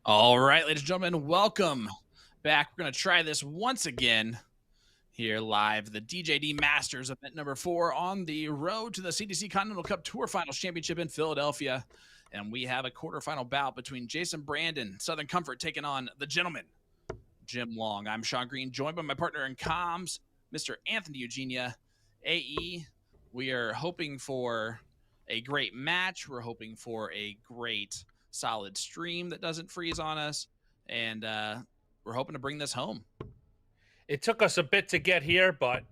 All right, ladies and gentlemen, welcome back. We're going to try this once again here live, the DJD Masters event number 4 on the road to the CDC Continental Cup Tour Finals Championship in Philadelphia. And we have a quarterfinal bout between Jason Brandon, Southern Comfort, taking on the gentleman, Jim Long. I'm Sean Green, joined by my partner in comms, Mr. Anthony Eugenia. AE, we are hoping for a great match. We're hoping for a great solid stream that doesn't freeze on us, and we're hoping to bring this home. It took us a bit to get here, but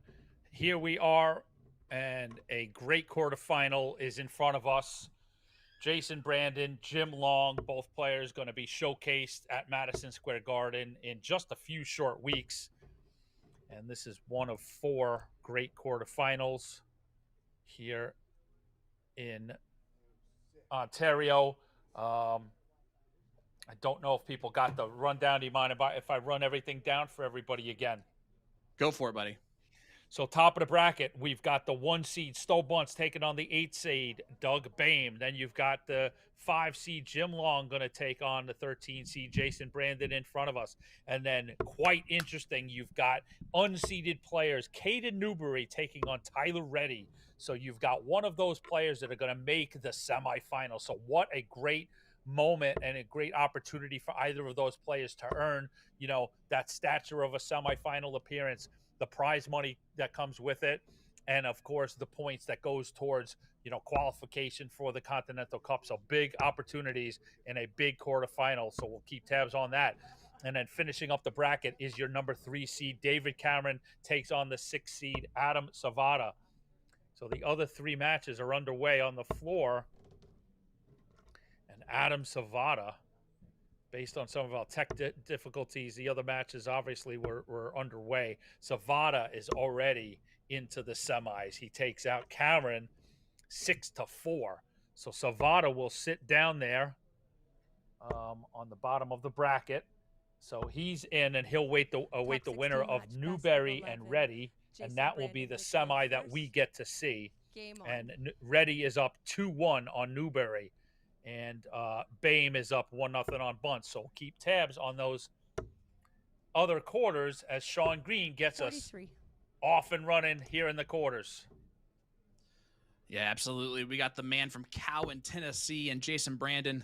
here we are, and a great quarterfinal is in front of us. Jason Brandon, Jim Long, both players going to be showcased at Madison Square Garden in just a few short weeks. And this is one of 4 great quarterfinals here in Ontario. I don't know if people got the rundown. Do you mind if I run everything down for everybody again? Go for it, buddy. So top of the bracket, we've got the 1 seed Stow Bunts taking on the 8 seed Doug Bame. Then you've got the 5 seed Jim Long going to take on the 13 seed Jason Brandon in front of us. And then quite interesting, you've got unseeded players Kaden Newberry taking on Tyler Reddy. So you've got one of those players that are going to make the semifinal. So what a great moment and a great opportunity for either of those players to earn, that stature of a semifinal appearance, the prize money that comes with it, and of course the points that goes towards qualification for the Continental Cup. So big opportunities in a big quarterfinal. So we'll keep tabs on that. And then finishing up the bracket is your number 3 seed David Cameron takes on the 6 seed Adam Savvada. So the other 3 matches are underway on the floor, and Adam Savvada, based on some of our tech difficulties, the other matches obviously were underway. Savvada is already into the semis. He takes out Cameron 6-4. So Savvada will sit down there on the bottom of the bracket. So he's in, and he'll await the winner of Newberry and Reddy, and that will be the semi that we get to see. And Reddy is up 2-1 on Newberry, and Bame is up 1-0 on Bunts. So keep tabs on those other quarters as Sean Green gets 43. Us off and running here in the quarters. Yeah, absolutely. We got the man from Cowan, Tennessee, and Jason Brandon,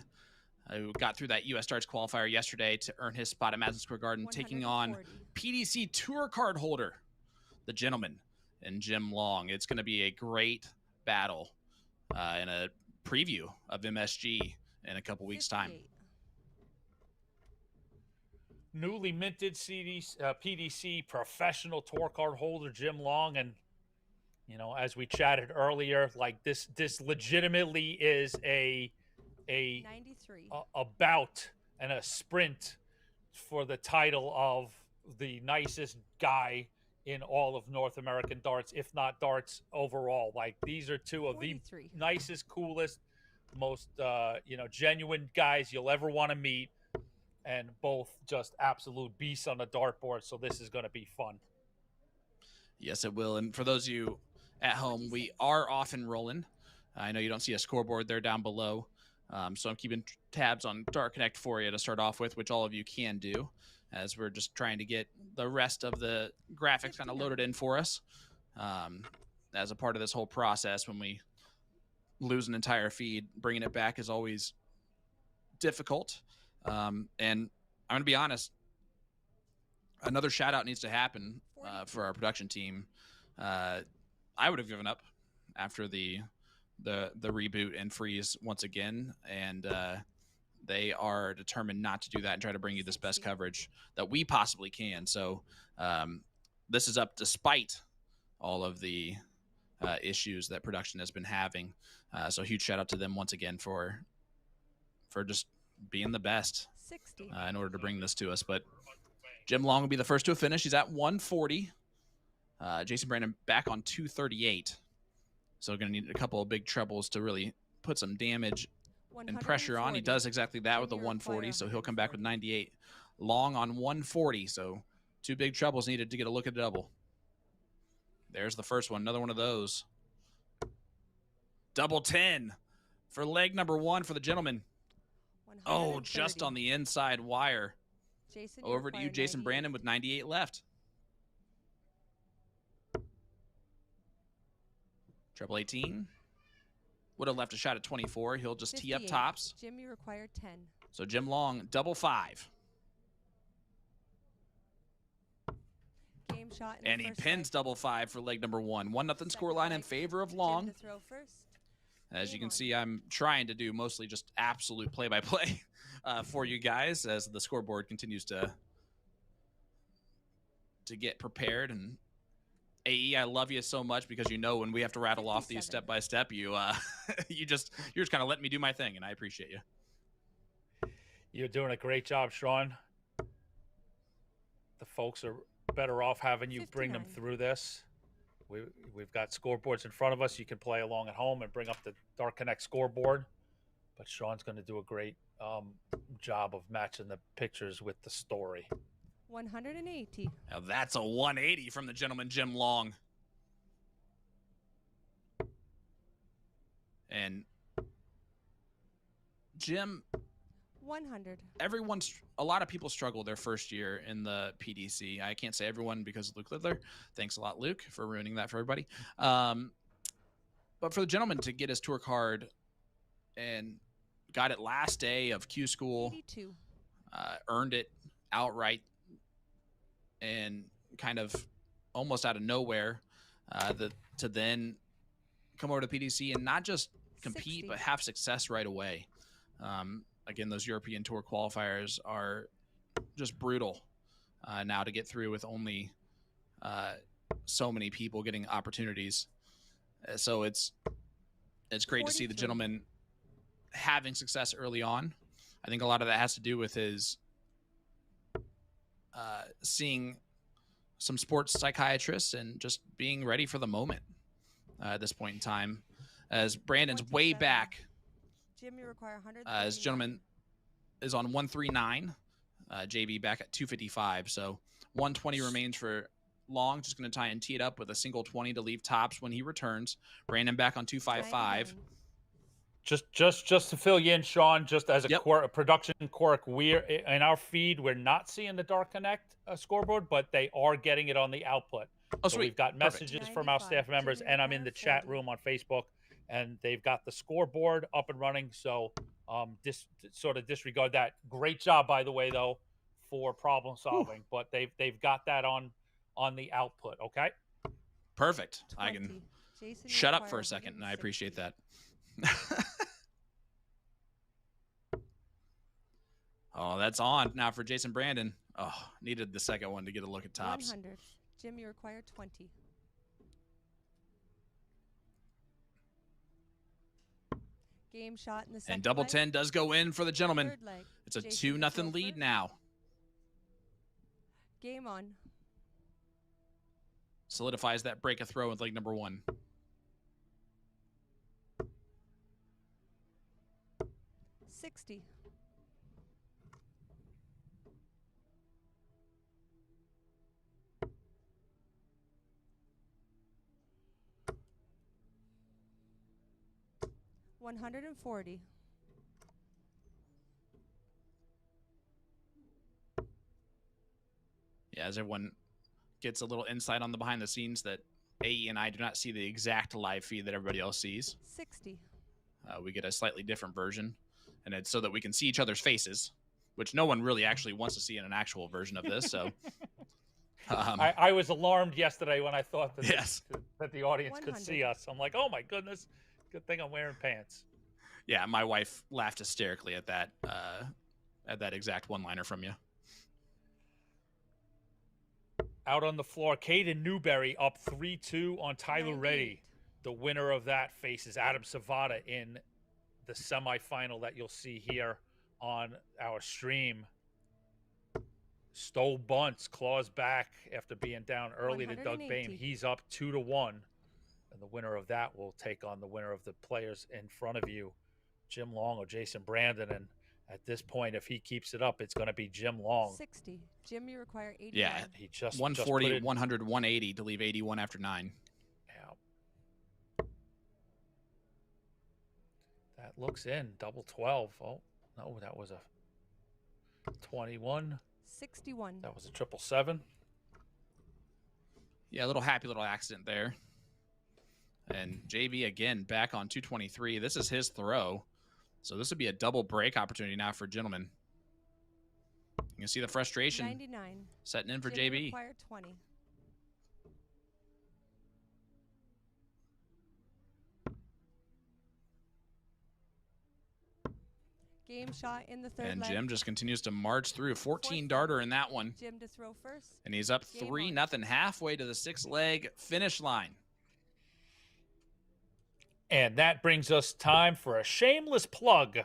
who got through that U.S. Darts qualifier yesterday to earn his spot at Madison Square Garden, taking on PDC Tour card holder, the gentleman, and Jim Long. It's going to be a great battle in a preview of MSG in a couple weeks' time. Newly minted PDC professional tour card holder Jim Long, and as we chatted earlier, like this legitimately is a 93 a bout and a sprint for the title of the nicest guy in all of North American darts, if not darts overall. Like, these are 2 of 43. The nicest, coolest, most genuine guys you'll ever want to meet, and both just absolute beasts on the dartboard. So this is going to be fun. Yes, it will. And for those of you at home, we are off and rolling. I know you don't see a scoreboard there down below, so I'm keeping tabs on Dart Connect for you to start off with, which all of you can do, as we're just trying to get the rest of the graphics kind of loaded in for us as a part of this whole process. When we lose an entire feed, bringing it back is always difficult. And I'm going to be honest, another shout out needs to happen for our production team. I would have given up after the reboot and freeze once again, and they are determined not to do that and try to bring you this best coverage that we possibly can. So this is up despite all of the issues that production has been having. So huge shout out to them once again for just being the best in order to bring this to us. But Jim Long will be the first to a finish. He's at 140. Jason Brandon back on 238. So going to need a couple of big trebles to really put some damage and pressure on. He does exactly that with the 140, so he'll come back with 98. Long on 140, so 2 big trebles needed to get a look at the double. There's the first one, another one of those. Double 10 for leg number 1 for the gentleman. Oh, just on the inside wire. Jason, Over to you, Jason Brandon, with 98 left. Treble 18. Would have left a shot at 24. He'll just tee up tops. Jim, you require 10. So Jim Long, double 5. Game shot. And he pins double 5 for leg number 1. 1-0 scoreline in favor of Long. Jim to throw first. As you can see, I'm trying to do mostly just absolute play-by-play for you guys as the scoreboard continues to get prepared. And AE, I love you so much because you know when we have to rattle off these step-by-step, you're just kind of letting me do my thing, and I appreciate you. You're doing a great job, Sean. The folks are better off having you bring them through this. We've got scoreboards in front of us. You can play along at home and bring up the Dark Connect scoreboard. But Sean's going to do a great job of matching the pictures with the story. 180. Now that's a 180 from the gentleman Jim Long. And Jim, 100. A lot of people struggle their first year in the PDC. I can't say everyone because of Luke Lidler. Thanks a lot, Luke, for ruining that for everybody. But for the gentleman to get his tour card and got it last day of Q School, 82. Earned it outright, and kind of almost out of nowhere, to then come over to PDC and not just compete, 60. but have success right away. Again, those European Tour qualifiers are just brutal now to get through with only so many people getting opportunities. So it's great 43. to see the gentleman having success early on. I think a lot of that has to do with his seeing some sports psychiatrists and just being ready for the moment at this point in time. As Brandon's 27. way back. Jim, you require 100. This gentleman is on 139. JB back at 255. So 120 remains for Long. Just going to try and tee it up with a single 20 to leave tops when he returns. Brandon back on 255. Just to fill you in, Sean, just as a production quirk, we're in our feed, we're not seeing the Dark Connect scoreboard, but they are getting it on the output. Oh, so sweet. we've got messages from our staff members, and I'm in the chat room on Facebook, and they've got the scoreboard up and running. So sort of disregard that. Great job, by the way, though, for problem solving. But they've got that on the output. Okay. Perfect. 20. I can Jason, shut up for a second, and I appreciate that. Oh, that's on now for Jason Brandon. Oh, needed the second one to get a look at tops. 100. Jim, you require 20. Game shot in the second And double leg. 10 does go in for the gentleman. Third leg. It's a Jason, 2-0 lead first. now. Game on. Solidifies that break a throw with leg number 1. 60. $140. Yeah, as everyone gets a little insight on the behind the scenes that AE and I do not see the exact live feed that everybody else sees. 60. We get a slightly different version, and it's so that we can see each other's faces, which no one really actually wants to see in an actual version of this. So I was alarmed yesterday when I thought that, yes. that the audience 100. could see us. I'm like, oh my goodness, good thing I'm wearing pants. Yeah, my wife laughed hysterically at that exact one-liner from you. Out on the floor, Kaden Newberry up 3-2 on Tyler 98. Reddy. The winner of that faces Adam Savvada in the semifinal that you'll see here on our stream. Stow Bunts claws back after being down early to Doug 180. Boehm. He's up 2-1. And the winner of that will take on the winner of the players in front of you, Jim Long or Jason Brandon. And at this point, if he keeps it up, it's going to be Jim Long. 60. Jim, you require 81. Yeah, He just 140, just 100, 180 to leave 81 after 9. Yeah. That looks in. Double 12. Oh, No, that was a 21. 61. That was a 777. Yeah, a happy little accident there. And JB again back on 223. This is his throw. So this would be a double break opportunity now for Gentleman. You can see the frustration 99. setting in for Jimmy JB. required 20. Game shot in the third And leg. Jim just continues to march through. 14 Fourth darter leg. in that one. Jim to throw first. And he's up Game 3-0 halfway to the 6-leg finish line. And that brings us time for a shameless plug.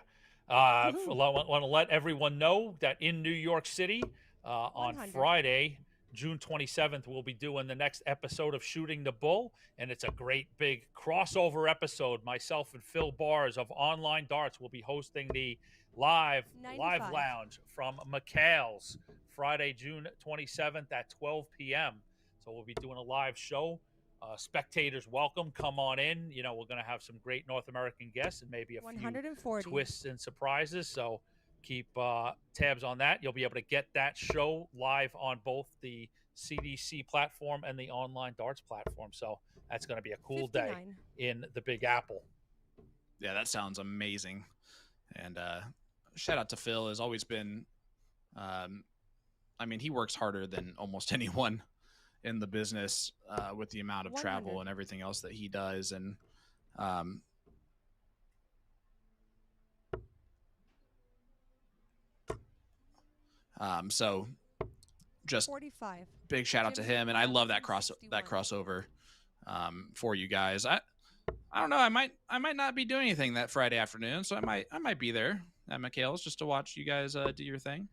I want to let everyone know that in New York City on 100. Friday, June 27th, we'll be doing the next episode of Shooting the Bull. And it's a great big crossover episode. Myself and Phil Bars of Online Darts will be hosting the live 95. lounge from McHale's Friday, June 27th at 12 p.m. So we'll be doing a live show. Spectators welcome. Come on in. You know, we're going to have some great North American guests and maybe a 140. few twists and surprises. So keep tabs on that. You'll be able to get that show live on both the CDC platform and the Online Darts platform. So that's going to be a cool 59. day in the Big Apple. Yeah, that sounds amazing. And shout out to Phil. Has always been, I mean, he works harder than almost anyone in the business with the amount of 100. travel and everything else that he does. And so just 45. big shout out to Jimmy him. And I love that 61. crossover for you guys. I don't know. I might not be doing anything that Friday afternoon, so I might be there at McHale's just to watch you guys do your thing.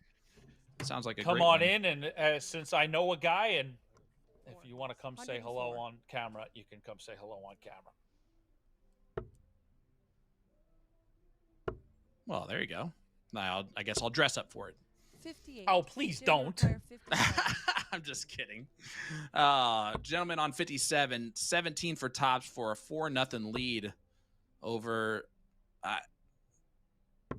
It sounds like a Come great on one. in, and since I know a guy, and if you want to come say hello 104. on camera, you can come say hello on camera. Well, there you go. Now I guess I'll dress up for it. 58. Oh, please Jimmy don't. required 57. I'm just kidding. Gentlemen on 57, 17 for tops for a 4-0 lead over,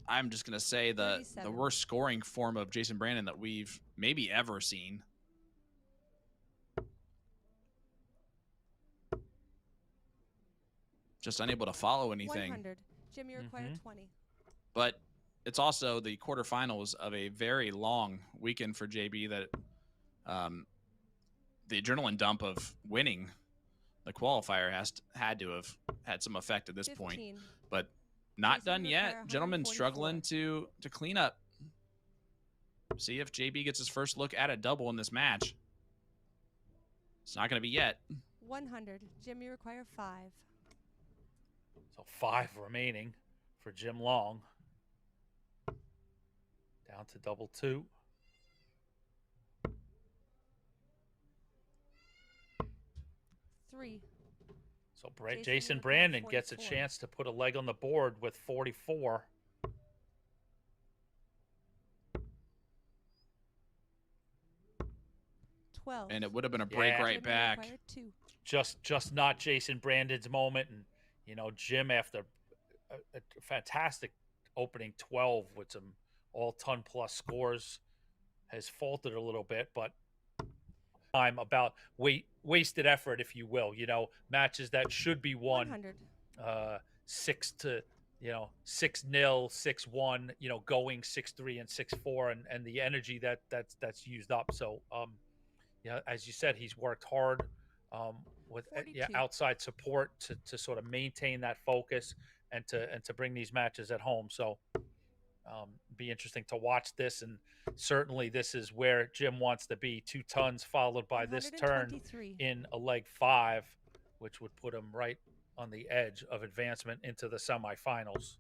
I'm just going to say the 37. worst scoring form of Jason Brandon that we've maybe ever seen. Just unable to follow anything. 100. Jimmy required 20. But it's also the quarterfinals of a very long weekend for JB that the adrenaline dump of winning the qualifier had to have had some effect at this 15. point. But not Jason done require yet. Gentlemen 144. struggling to clean up. See if JB gets his first look at a double in this match. It's not going to be yet. 100. Jimmy required 5. So 5 remaining for Jim Long. Down to double 2. Three. So Jason Jason required Brandon gets a 44. chance to put a leg on the board with 44. And it would have been a break Yeah. right Jimmy back. required 2. Just not Jason Brandon's moment. And, you know, Jim, after a fantastic opening 12 with some all-ton plus scores, has faltered a little bit, but I'm about wasted effort, if you will. You know, matches that should be won 100. 6-0, 6-1, you know, going 6-3 and 6-4, and the energy that's used up. So, yeah, as you said, he's worked hard with 42. outside support to sort of maintain that focus and to bring these matches at home. So, be interesting to watch this, and certainly this is where Jim wants to be. 2 tons followed by this turn 123. in a leg 5, which would put him right on the edge of advancement into the semifinals.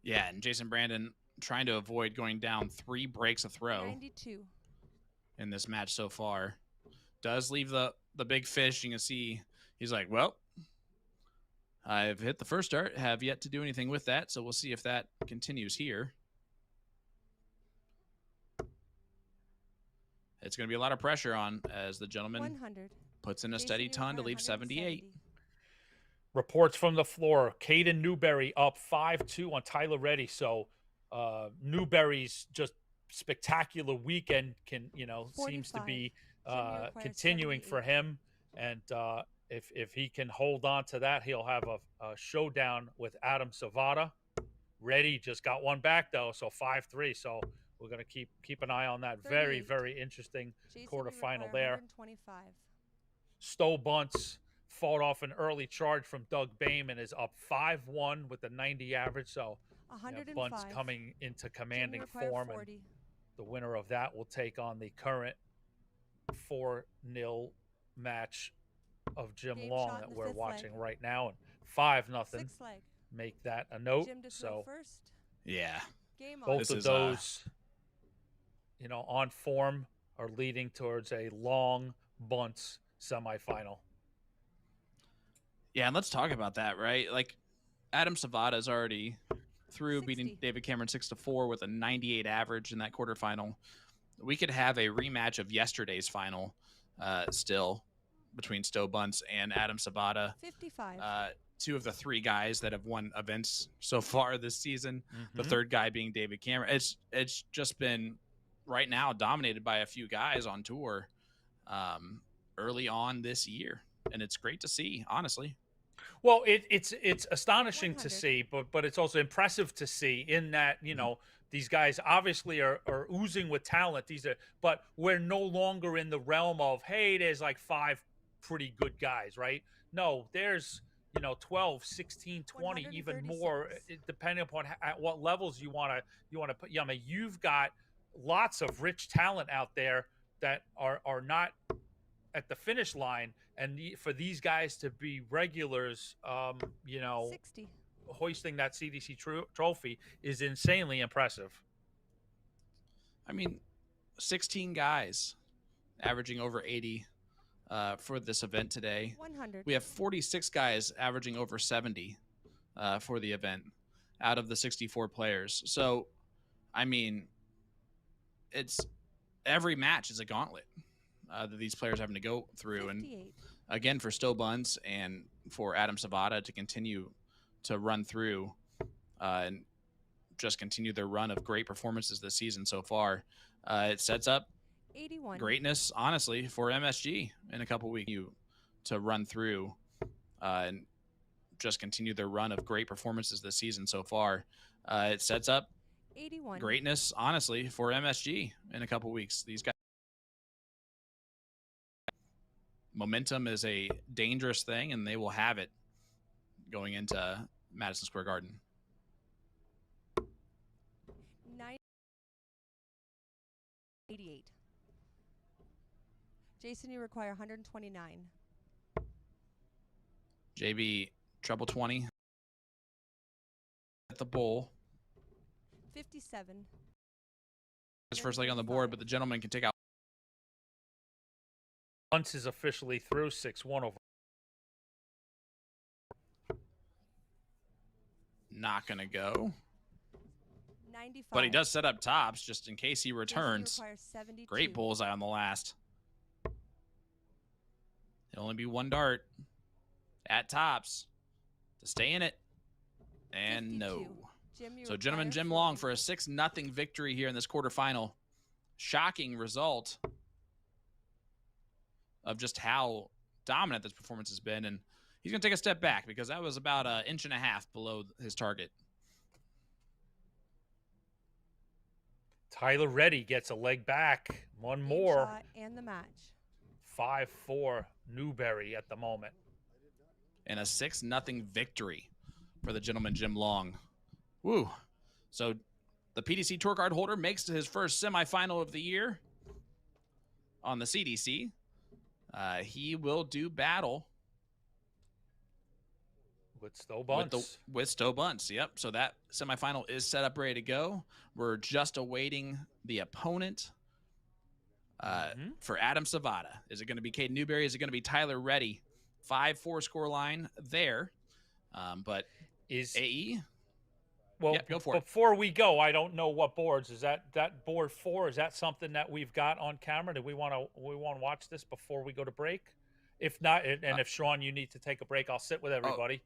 Yeah, and Jason Brandon trying to avoid going down 3 breaks a throw 92. in this match so far. Does leave the big fish. You can see he's like, well, I've hit the first dart, have yet to do anything with that, so we'll see if that continues here. It's going to be a lot of pressure on as the gentleman 100. puts in a Jason, steady you ton to require leave 78. Reports from the floor. Kaden Newberry up 5-2 on Tyler Reddy. So Newberry's just spectacular weekend seems to be continuing for him. And if he can hold on to that, he'll have a showdown with Adam Savvada. Reddy just got one back though, so 5-3. So we're gonna keep an eye on that. Very, very interesting quarterfinal there. Stow Bunts fought off an early charge from Doug Bame and is up 5-1 with a 90 average. So Bunts coming into commanding form, and the winner of that will take on the current 4-0 match of Jim Long that we're watching right now, and 5-0. Make that a note. So yeah, both of those, on form are leading towards a long Bunts semifinal. Yeah, and let's talk about that, right? Like, Adam Savvada is already through, beating David Cameron 6-4 with a 98 average in that quarterfinal. We could have a rematch of yesterday's final still between Stow Bunts and Adam Savvada. 55. Two of the three guys that have won events so far this season. The third guy being David Cameron. It's just been right now dominated by a few guys on tour early on this year, and it's great to see, honestly. Well, it's astonishing 100. To see, but it's also impressive to see in that these guys obviously are oozing with talent. But we're no longer in the realm of, hey, there's like 5 pretty good guys, right? No, there's 12, 16, 20, even more, depending upon at what levels you want to put. I mean, you've got lots of rich talent out there that are not at the finish line, and for these guys to be regulars, 60. Hoisting that CDC trophy is insanely impressive. I mean, 16 guys averaging over 80 for this event today. 100. We have 46 guys averaging over 70 for the event out of the 64 players. So, I mean, it's every match is a gauntlet that these players are having to go through. 58. And again, for Stow Bunts and for Adam Savvada to continue to run through and just continue their run of great performances this season so far, it sets up 81. greatness, honestly, for MSG in a couple weeks to run through and just continue their run of great performances this season so far. It sets up 81. greatness, honestly, for MSG in a couple weeks. These guys. Momentum is a dangerous thing, and they will have it going into Madison Square Garden. 88. Jason, you require 129. JB, treble 20 at the bowl. 57. His first leg on the board, but the gentleman can take out. Bunts is officially through 6-1 over. Not going to go. 95. But he does set up tops just in case he returns. Great bullseye on the last. It'll only be one dart at tops to stay in it. And 52. No. So, gentlemen, Jim Long for a 6-0 victory here in this quarterfinal. Shocking result of just how dominant this performance has been. And he's going to take a step back because that was about 1.5 inches below his target. Tyler Reddy gets a leg back. One more. And the match. 5-4 Newberry at the moment. And a 6-0 victory for the gentleman Jim Long. Woo. So the PDC Tour Card holder makes his first semifinal of the year on the CDC. He will do battle with Stow Bunts. With Stow Bunts, yep. So that semifinal is set up, ready to go. We're just awaiting the opponent for Adam Savvada. Is it going to be Kaden Newberry? Is it going to be Tyler Reddy? 5-4 score line there. But is AE? Well, go for it. Before we go, I don't know what boards. Is that board 4? Is that something that we've got on camera? Do we want to watch this before we go to break? If not, and if Sean, you need to take a break, I'll sit with everybody.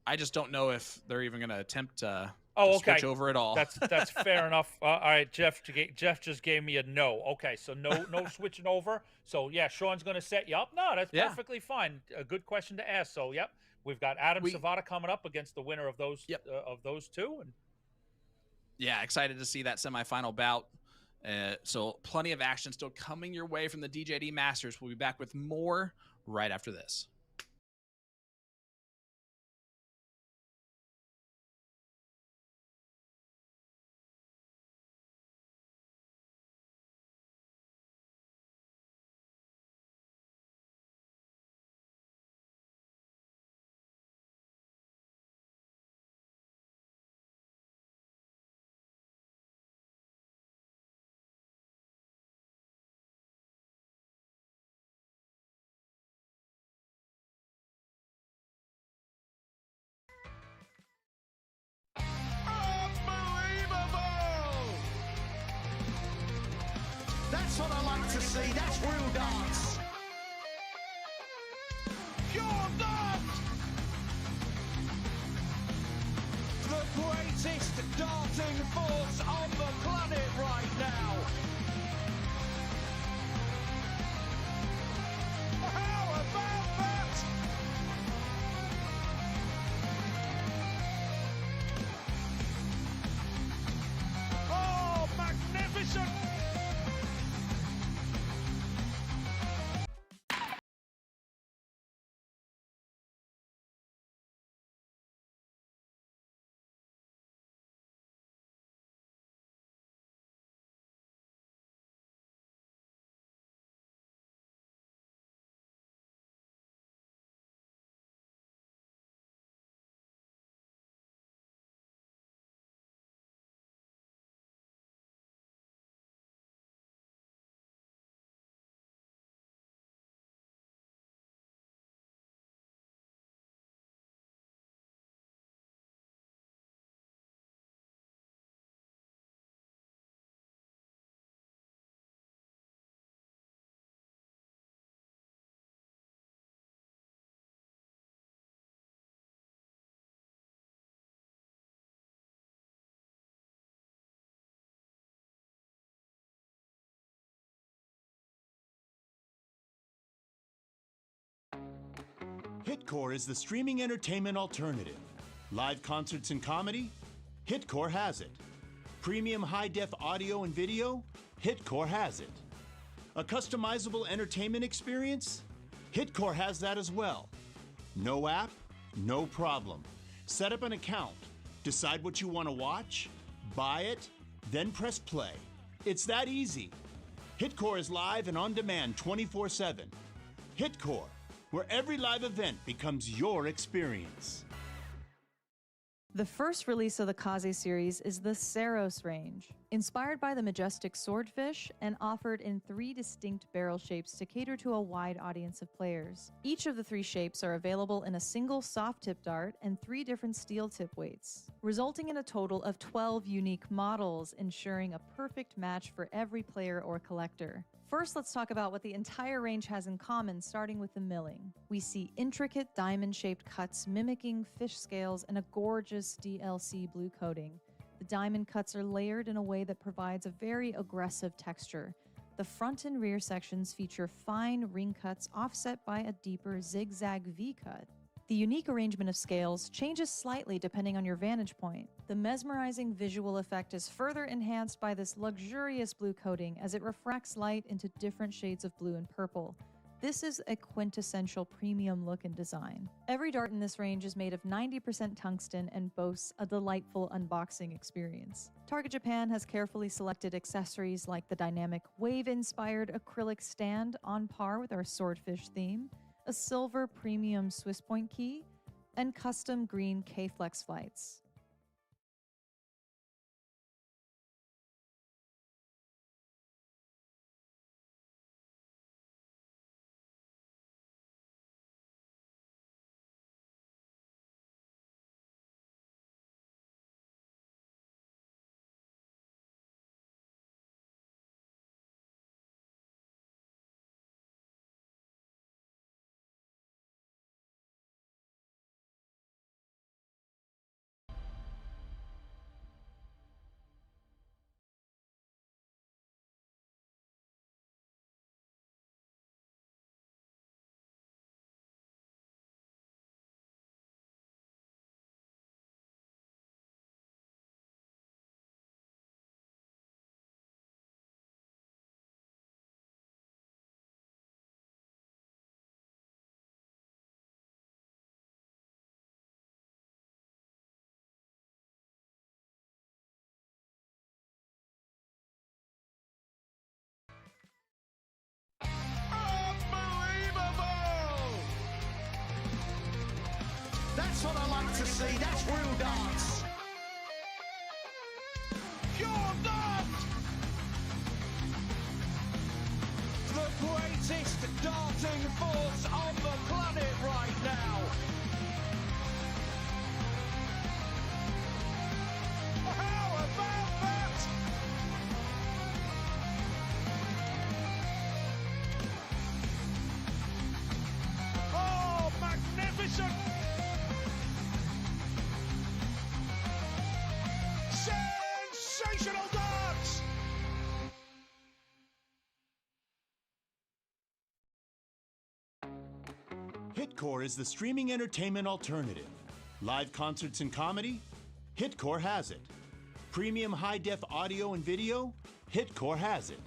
I just don't know if they're even going to attempt to okay. switch over at all. That's fair enough. All right, Jeff just gave me a no. Okay, so no switching over. So yeah, Sean's going to set you up. No, that's perfectly fine. A good question to ask. So yep, we've got Adam Savvada coming up against the winner of those two. And yeah, excited to see that semifinal bout. So plenty of action still coming your way from the DJD Masters. We'll be back with more right after this. That's what I like to see. That's real dance. Pure dance! The greatest darting force on the planet right now. How about that? Oh, magnificent! Hitcore is the streaming entertainment alternative. Live concerts and comedy? Hitcore has it. Premium high-def audio and video? Hitcore has it. A customizable entertainment experience? Hitcore has that as well. No app? No problem. Set up an account, decide what you want to watch, buy it, then press play. It's that easy. Hitcore is live and on demand 24/7. Hitcore, where every live event becomes your experience. The first release of the Kaze series is the Saros range. Inspired by the majestic swordfish and offered in 3 distinct barrel shapes to cater to a wide audience of players. Each of the 3 shapes are available in a single soft tip dart and 3 different steel tip weights, resulting in a total of 12 unique models, ensuring a perfect match for every player or collector. First, let's talk about what the entire range has in common, starting with the milling. We see intricate diamond-shaped cuts mimicking fish scales and a gorgeous DLC blue coating. The diamond cuts are layered in a way that provides a very aggressive texture. The front and rear sections feature fine ring cuts offset by a deeper zigzag V-cut. The unique arrangement of scales changes slightly depending on your vantage point. The mesmerizing visual effect is further enhanced by this luxurious blue coating as it refracts light into different shades of blue and purple. This is a quintessential premium look and design. Every dart in this range is made of 90% tungsten and boasts a delightful unboxing experience. Target Japan has carefully selected accessories like the dynamic wave-inspired acrylic stand on par with our swordfish theme, a silver premium Swiss point key, and custom green K-Flex flights. That's what I like to see. That's real darts. You're not the greatest darting force on the planet right now. How about that? Oh, magnificent! Sensational darts! Hitcore is the streaming entertainment alternative. Live concerts and comedy? Hitcore has it. Premium high-def audio and video? Hitcore has it.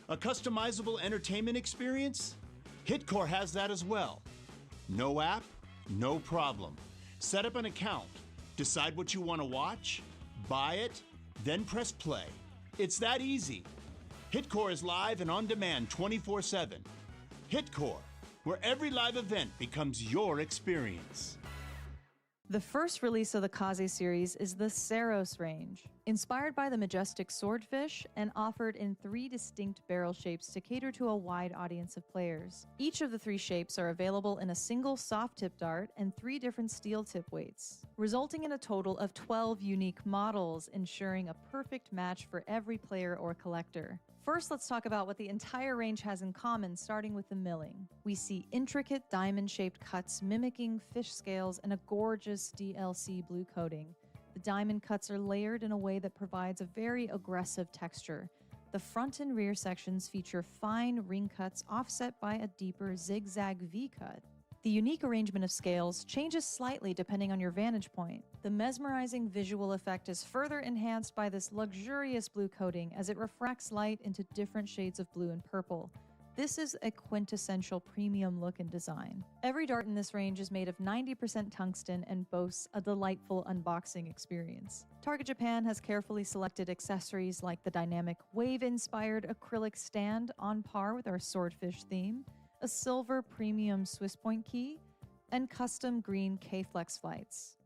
A customizable entertainment experience? Hitcore has that as well. No app? No problem. Set up an account, decide what you want to watch, buy it, then press play. It's that easy. Hitcore is live and on demand 24/7. Hitcore, where every live event becomes your experience. The first release of the Kaze series is the Saros range, inspired by the majestic swordfish and offered in 3 distinct barrel shapes to cater to a wide audience of players. Each of the 3 shapes are available in a single soft tip dart and 3 different steel tip weights, resulting in a total of 12 unique models, ensuring a perfect match for every player or collector. First, let's talk about what the entire range has in common, starting with the milling. We see intricate diamond-shaped cuts mimicking fish scales and a gorgeous DLC blue coating. The diamond cuts are layered in a way that provides a very aggressive texture. The front and rear sections feature fine ring cuts offset by a deeper zigzag V-cut. The unique arrangement of scales changes slightly depending on your vantage point. The mesmerizing visual effect is further enhanced by this luxurious blue coating as it refracts light into different shades of blue and purple. This is a quintessential premium look and design. Every dart in this range is made of 90% tungsten and boasts a delightful unboxing experience. Target Japan has carefully selected accessories like the dynamic wave-inspired acrylic stand on par with our swordfish theme, a silver premium Swiss point key, and custom green K-Flex flights.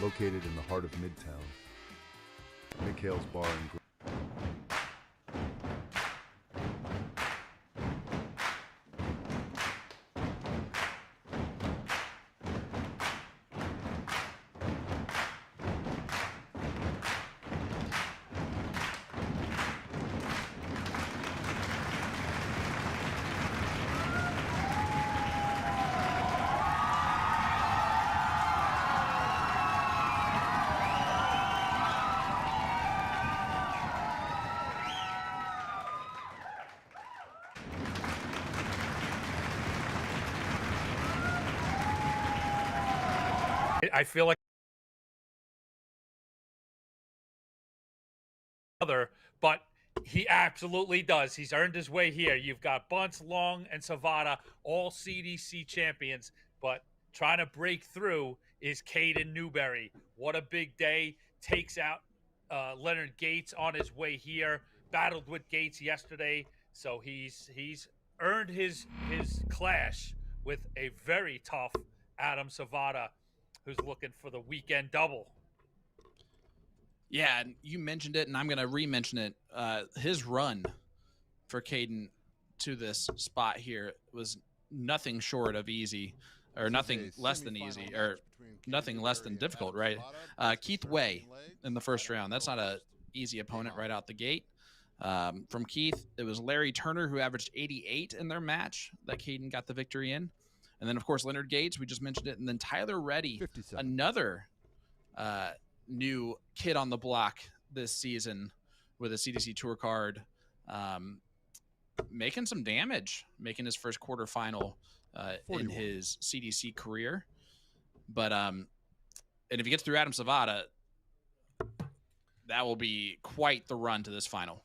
Located in the heart of Midtown, Mikhail's Bar and Grill. I feel like other, but he absolutely does. He's earned his way here. You've got Bunts, Long, and Savvada, all CDC champions, but trying to break through is Kaden Newberry. What a big day. Takes out Leonard Gates on his way here. Battled with Gates yesterday, so he's earned his clash with a very tough Adam Savvada, who's looking for the weekend double. Yeah, and you mentioned it, and I'm going to re-mention it. His run for Kaden to this spot here was nothing short of easy, or nothing less than easy, or nothing less than difficult, right? Keith Way in the first round. That's not a easy opponent right out the gate. From Keith, it was Larry Turner who averaged 88 in their match that Kaden got the victory in. And then, of course, Leonard Gates, we just mentioned it. And then Tyler Reddy, another new kid on the block this season with a CDC Tour card, making some damage, making his first quarterfinal in his CDC career. But and if he gets through Adam Savvada, that will be quite the run to this final.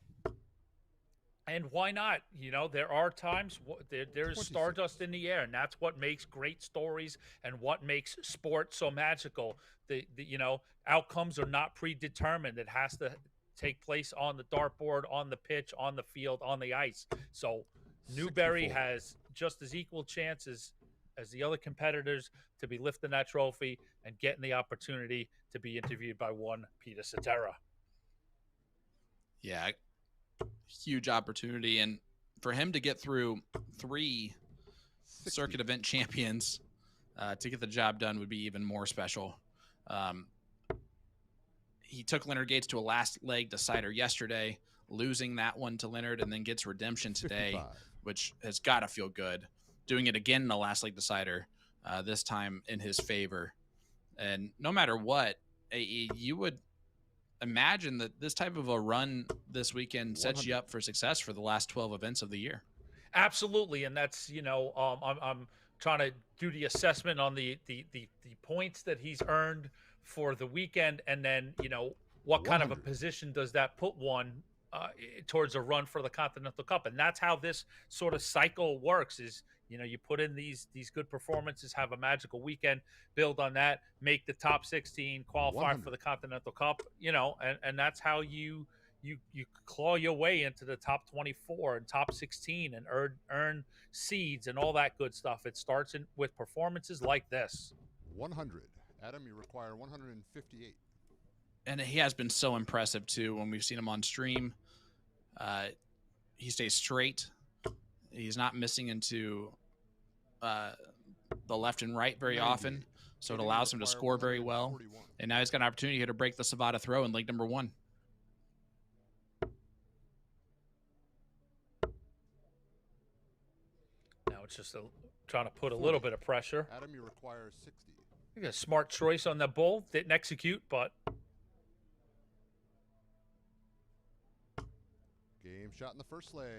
And why not? You know, there are times there's stardust in the air, and that's what makes great stories and what makes sport so magical. The you know, outcomes are not predetermined. It has to take place on the dartboard, on the pitch, on the field, on the ice. So Newberry has just as equal chances as the other competitors to be lifting that trophy and getting the opportunity to be interviewed by one Peter Cetera. Yeah, huge opportunity. And for him to get through 3 circuit event champions to get the job done would be even more special. He took Leonard Gates to a last leg decider yesterday, losing that one to Leonard, and then gets redemption today, 55. which has got to feel good. Doing it again in the last leg decider, this time in his favor. And no matter what, you would imagine that this type of a run this weekend sets you up for success for the last 12 events of the year. Absolutely, and that's, you know, I'm trying to do the assessment on the points that he's earned for the weekend, and then, you know, what kind of a position does that put one towards a run for the Continental Cup. And that's how this sort of cycle works is, you know, you put in these good performances, have a magical weekend, build on that, make the top 16, qualify for the Continental Cup, you know, and that's how you claw your way into the top 24 and top 16 and earn seeds and all that good stuff. It starts with performances like this. 100. Adam, you require 158. And he has been so impressive, too, when we've seen him on stream. He stays straight. He's not missing into the left and right very often, so it allows him to score very well. And now he's got an opportunity here to break the Savvada throw in leg number 1. Now it's just trying to put a little bit of pressure. Adam, you require 60. I think a smart choice on the bull. Didn't execute, but Game shot in the first leg.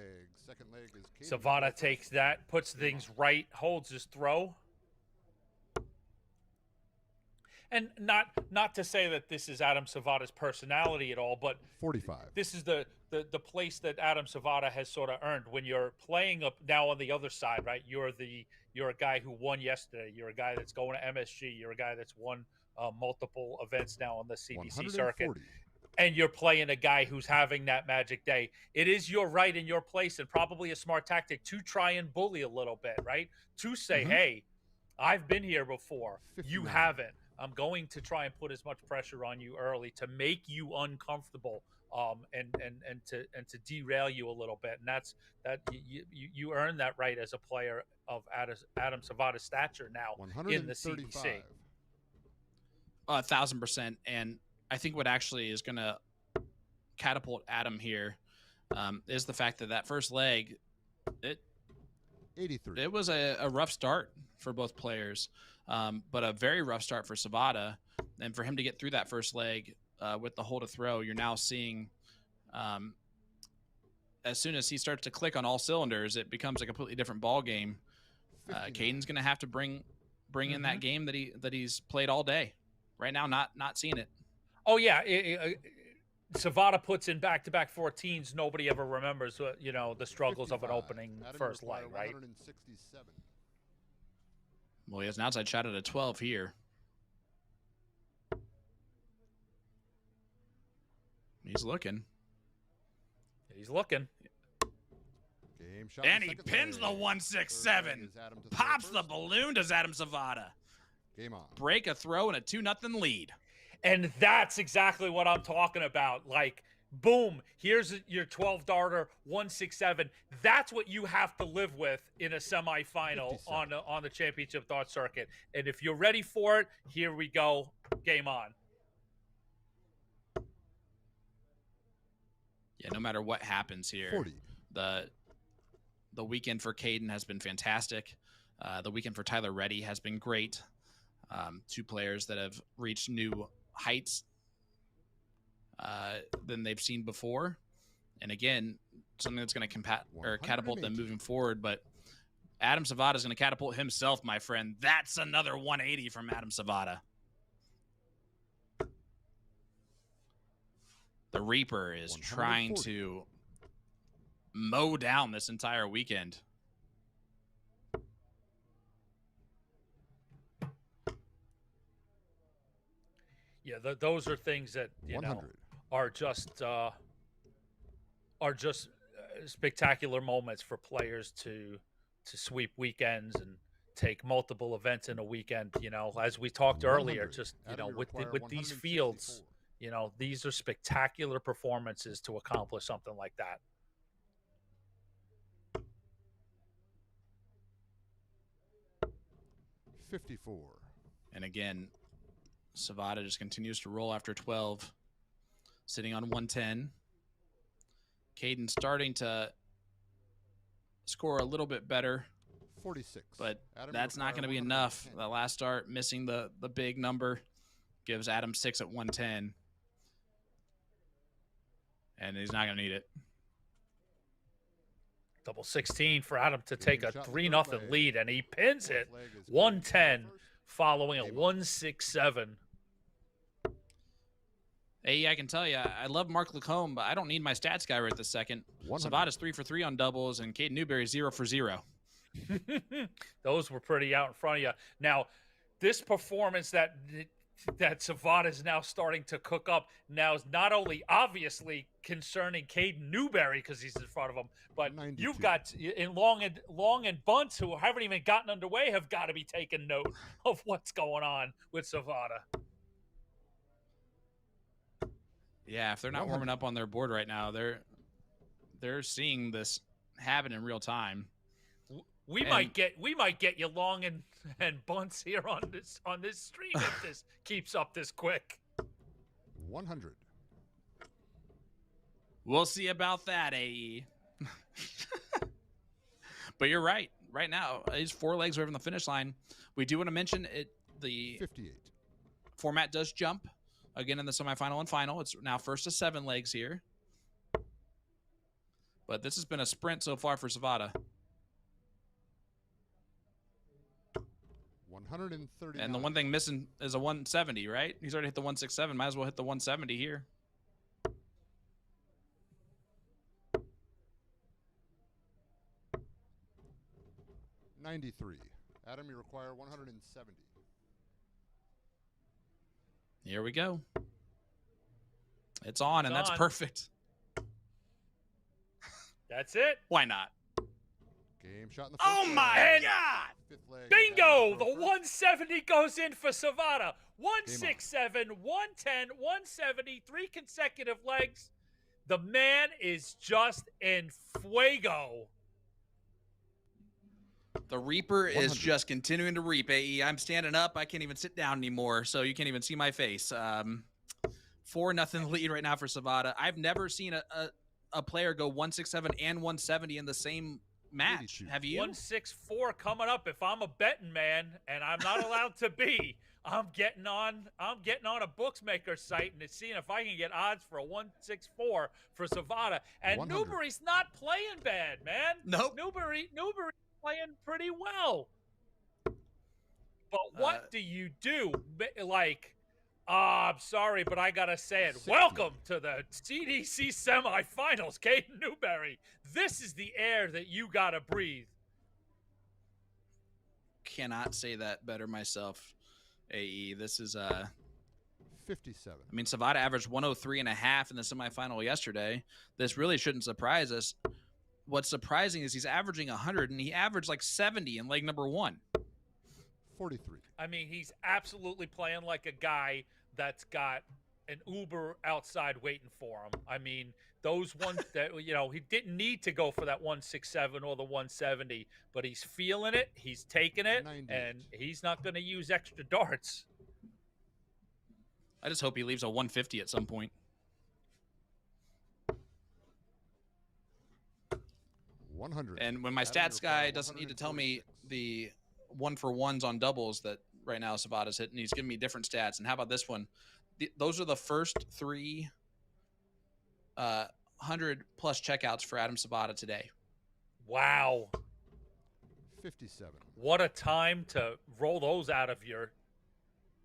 Second leg is Kaden. Savvada takes that, puts things right, holds his throw. And not to say that this is Adam Savvada's personality at all, but 45. this is the place that Adam Savvada has sort of earned. When you're playing up now on the other side, right? You're a guy who won yesterday. You're a guy that's going to MSG. You're a guy that's won multiple events now on the CDC circuit. And you're playing a guy who's having that magic day. It is your right and your place, and probably a smart tactic to try and bully a little bit, right? To say, hey, I've been here before. 59. You haven't. I'm going to try and put as much pressure on you early to make you uncomfortable, and to derail you a little bit. And that's you earn that right as a player of Adam Savvada's stature now in the CDC. 1,000%. And I think what actually is going to catapult Adam here is the fact that first leg, 83. It was a rough start for both players, but a very rough start for Savvada. And for him to get through that first leg with the hold to throw, you're now seeing as soon as he starts to click on all cylinders, it becomes a completely different ball game. Kaden's going to have to bring in that game that he's played all day. Right now, not seeing it. Oh, yeah. Savvada puts in back-to-back 14s. Nobody ever remembers, you know, the struggles 55. Of an opening first leg, right? 167. Well, he has an outside shot at a 12 here. He's looking. He's looking. Game shot And in he second pins the leg. 167. Third leg is Adam to throw Pops the first. balloon, does Adam Savvada. Game on. Break a throw and a 2-0 lead. And that's exactly what I'm talking about. Like, boom, here's your 12-darter, 167. That's what you have to live with in a semifinal on the championship dart circuit. And if you're ready for it, here we go. Game on. Yeah, no matter what happens here, 40. the weekend for Kaden has been fantastic. The weekend for Tyler Reddy has been great. Two players that have reached new heights than they've seen before. And again, something that's going to catapult them moving forward. But Adam Savvada is going to catapult himself, my friend. That's another 180 from Adam Savvada. The Reaper is trying to mow down this entire weekend. Yeah, those are things that you know are just spectacular moments for players to sweep weekends and take multiple events in a weekend. You know, as we talked earlier, just you know, with these fields, you know, these are spectacular performances to accomplish something like that. $54. And again, Savvada just continues to roll after 12, sitting on 110. Kaden starting to score a little bit better. 46. But that's not going to be enough. The last start, missing the big number, gives Adam 6 at 110. And he's not going to need it. Double 16 for Adam to take a 3-0 lead, and he pins it 110 following a 167. Hey, I can tell you, I love Mark Lacombe, but I don't need my stats guy right this second. Savvada's 3 for 3 on doubles, and Kaden Newberry 0 for 0. Those were pretty out in front of you. Now, this performance that Savvada is now starting to cook up now is not only obviously concerning Kaden Newberry because he's in front of him, but 92. You've got in Long and Bunts, who haven't even gotten underway, have got to be taking note of what's going on with Savvada. Yeah, if they're not warming up on their board right now, they're seeing this happen in real time. We might get you Long and Bunts here on this stream if this keeps up this quick. 100. We'll see about that, AE. But you're right. Right now, he's 4 legs away from the finish line. We do want to mention it. The 58 format does jump again in the semifinal and final. It's now first to 7 legs here. But this has been a sprint so far for Savvada. 130. And the one thing missing is a 170, right? He's already hit the 167. Might as well hit the 170 here. $93. Adam, you require 170. Here we go. It's on, and that's perfect. That's it. Why not? Game shot in the Oh my God! Bingo! The 170 goes in for Savvada. 167, 110, 170, 3 consecutive legs. The man is just in fuego. The Reaper is just continuing to reap, AE. I'm standing up. I can't even sit down anymore, so you can't even see my face. 4-0 lead right now for Savvada. I've never seen a player go 167 and 170 in the same match. 82. Have you? 164 coming up. If I'm a betting man, and I'm not allowed to be, I'm getting on a bookmaker site and seeing if I can get odds for a 164 for Savvada. And 100. Newberry's not playing bad, man. Nope. Newberry's playing pretty well. But what do you do? Like, I'm sorry, but I gotta say it. 60. Welcome to the CDC semifinals, Kaden Newberry. This is the air that you gotta breathe. Cannot say that better myself, AE. This is 57. I mean, Savvada averaged 103.5 in the semifinal yesterday. This really shouldn't surprise us. what's surprising is he's averaging 100, and he averaged like 70 in leg number 1. 43. I mean, he's absolutely playing like a guy that's got an Uber outside waiting for him. I mean, those ones that, you know, he didn't need to go for that 167 or the 170, but he's feeling it, he's taking it, 98. and he's not going to use extra darts. I just hope he leaves a 150 at some point. 100. And when my Adam, stats you guy require doesn't need to tell me 146. the 1-for-1s on doubles that right now Savvada's hitting, he's giving me different stats. And how about this one? Those are the first 3 100-plus checkouts for Adam Savvada today. Wow. 57. What a time to roll those out of your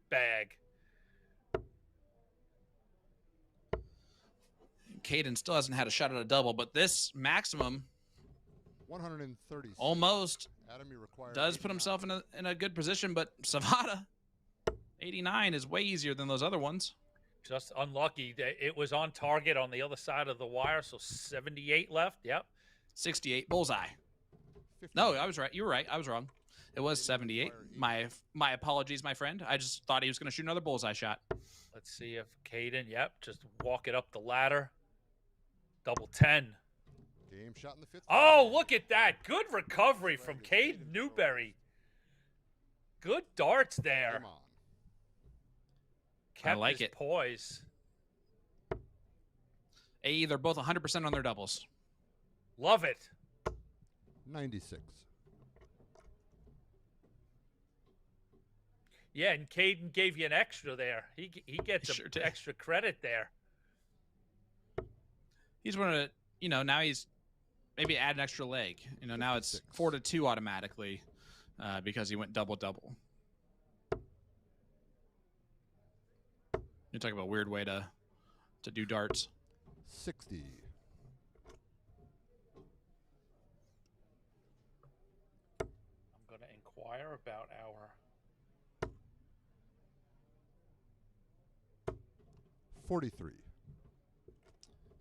bag. Kaden still hasn't had a shot at a double, but this maximum 130. almost Adam, you require does put 89. himself in a good position, but Savvada, 89 is way easier than those other ones. Just unlucky. It was on target on the other side of the wire, so 78 left. Yep. 68, bullseye. 50. No, I was right. You were right. I was wrong. It was 78. My apologies, my friend. I just thought he was going to shoot another bullseye shot. Let's see if Kaden, yep, just walk it up the ladder. Double 10. Game shot in the 5th. Oh, look at that. Good recovery from Caden Newberry. Good darts there. Come on. Kept like his it. poise. AE, they're both 100% on their doubles. Love it. 96. Yeah, and Caden gave you an extra there. He gets He sure an did. extra credit there. He's one of the, now he's maybe add an extra leg. Now it's 56. 4-2 automatically because he went double-double. You're talking about a weird way to do darts. 60. I'm going to inquire about our 43.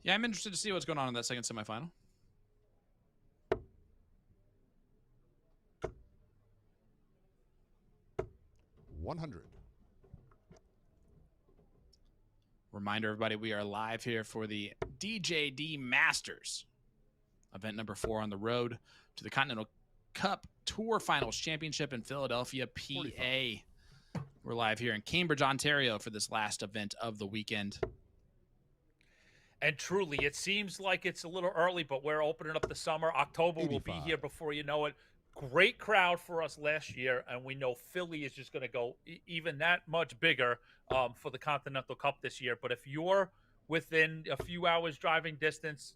Yeah, I'm interested to see what's going on in that second semifinal. $100. Reminder, everybody, we are live here for the DJD Masters, event number 4 on the road to the Continental Cup Tour Finals Championship in Philadelphia, PA. 45. We're live here in Cambridge, Ontario for this last event of the weekend. And truly, it seems like it's a little early, but we're opening up the summer. October will be 85. here before you know it. Great crowd for us last year, and we know Philly is just going to go even that much bigger for the Continental Cup this year. But if you're within a few hours driving distance,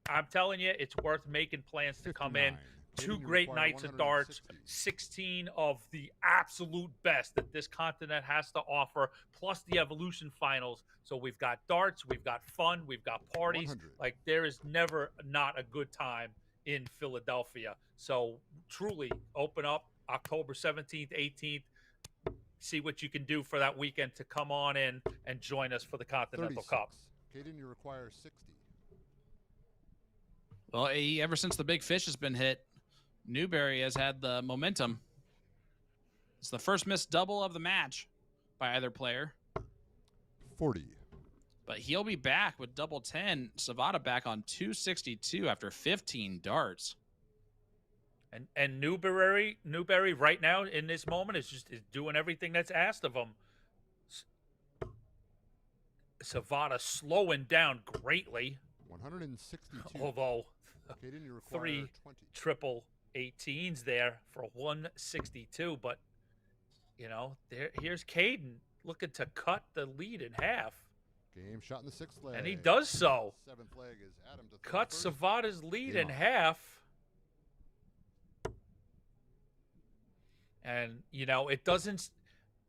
I'm telling you, it's worth making plans to come in. 59. Two Kaden, you great require nights of darts, 160. 16 of the absolute best that this continent has to offer, plus the Evolution Finals. So we've got darts, we've got fun, we've got parties. 100. Like, there is never not a good time in Philadelphia. So truly open up October 17th, 18th. See what you can do for that weekend to come on in and join us for the Continental 36. Cup. Kaden, you require 60. Well, AE, ever since the big fish has been hit, Newberry has had the momentum. It's the first missed double of the match by either player. 40. But he'll be back with double 10. Savvada back on 262 after 15 darts. And Newberry right now in this moment is doing everything that's asked of him. Savvada slowing down greatly, 162. although Kaden, you require 3 20. triple 18s there for 162. But here's Caden looking to cut the lead in half, Game shot in the 6th leg. and he does so. 7th leg is Adam to Cut 31st. Savvada's lead Game in on. half. And, it doesn't,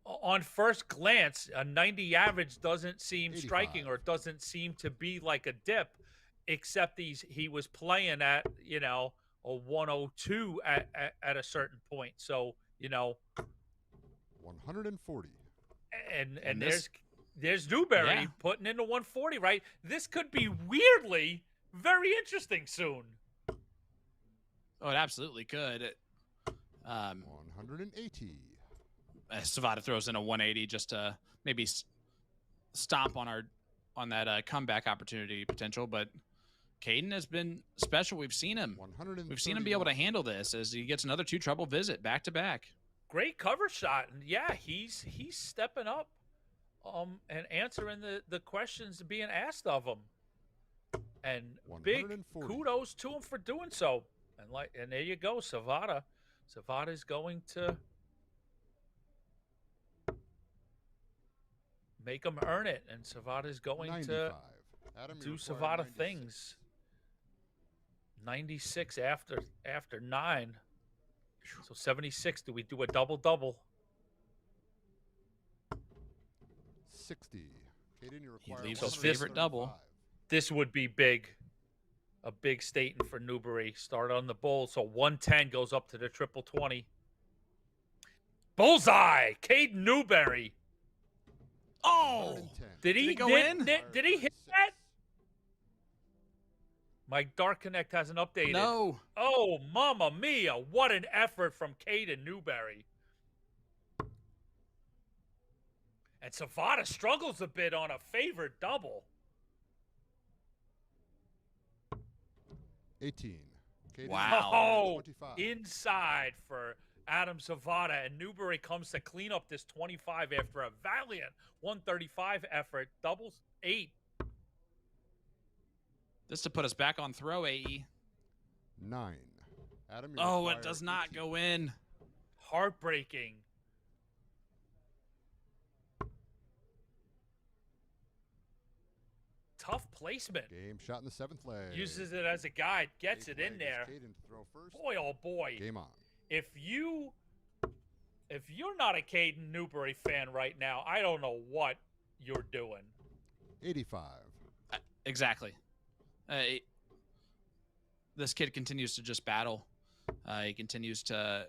on first glance, a 90 average doesn't seem 85. striking, or it doesn't seem to be like a dip, except he was playing at, a 102 at a certain point. So, 140. and this- there's Newberry Yeah. putting in the 140, right? This could be weirdly very interesting soon. Oh, it absolutely could. 180. Savvada throws in a 180 just to maybe stomp on that comeback opportunity potential, but Kaden has been special. We've seen him be able to handle this as he gets another 2 trouble visit back to back. Great cover shot, and yeah, he's stepping up, and answering the questions being asked of him, and big 140. kudos to him for doing so. And there you go, Savvada. Savvada is going to make him earn it, and Savvada is going 95. to Adam, you do require Savvada 96. things. 96 after 9. So 76. Do we do a double-double? 60. Kaden, you He require leaves his 135. favorite double. This would be big. A big statement for Newberry. Start on the bull. So 110 goes up to the triple 20. Bullseye! Caden Newberry. Oh! 110. Did he go in? Did he hit that? My Dark Connect hasn't updated. No. Oh, mamma mia. What an effort from Caden Newberry. And Savvada struggles a bit on a favored double. 18. Kaden, Wow. Oh, 25. inside for Adam Savvada, and Newberry comes to clean up this 25 after a valiant 135 effort. Doubles 8. This to put us back on throw, AE. 9. Adam, you Oh, require it does not 18. go in. Heartbreaking. Tough placement. Game shot in the 7th leg. Uses it as a guide, gets Eighth it in leg is there. Kaden to throw first. Boy, oh boy. Game on. If you're not a Caden Newberry fan right now, I don't know what you're doing. 85. Exactly. This kid continues to just battle. He continues to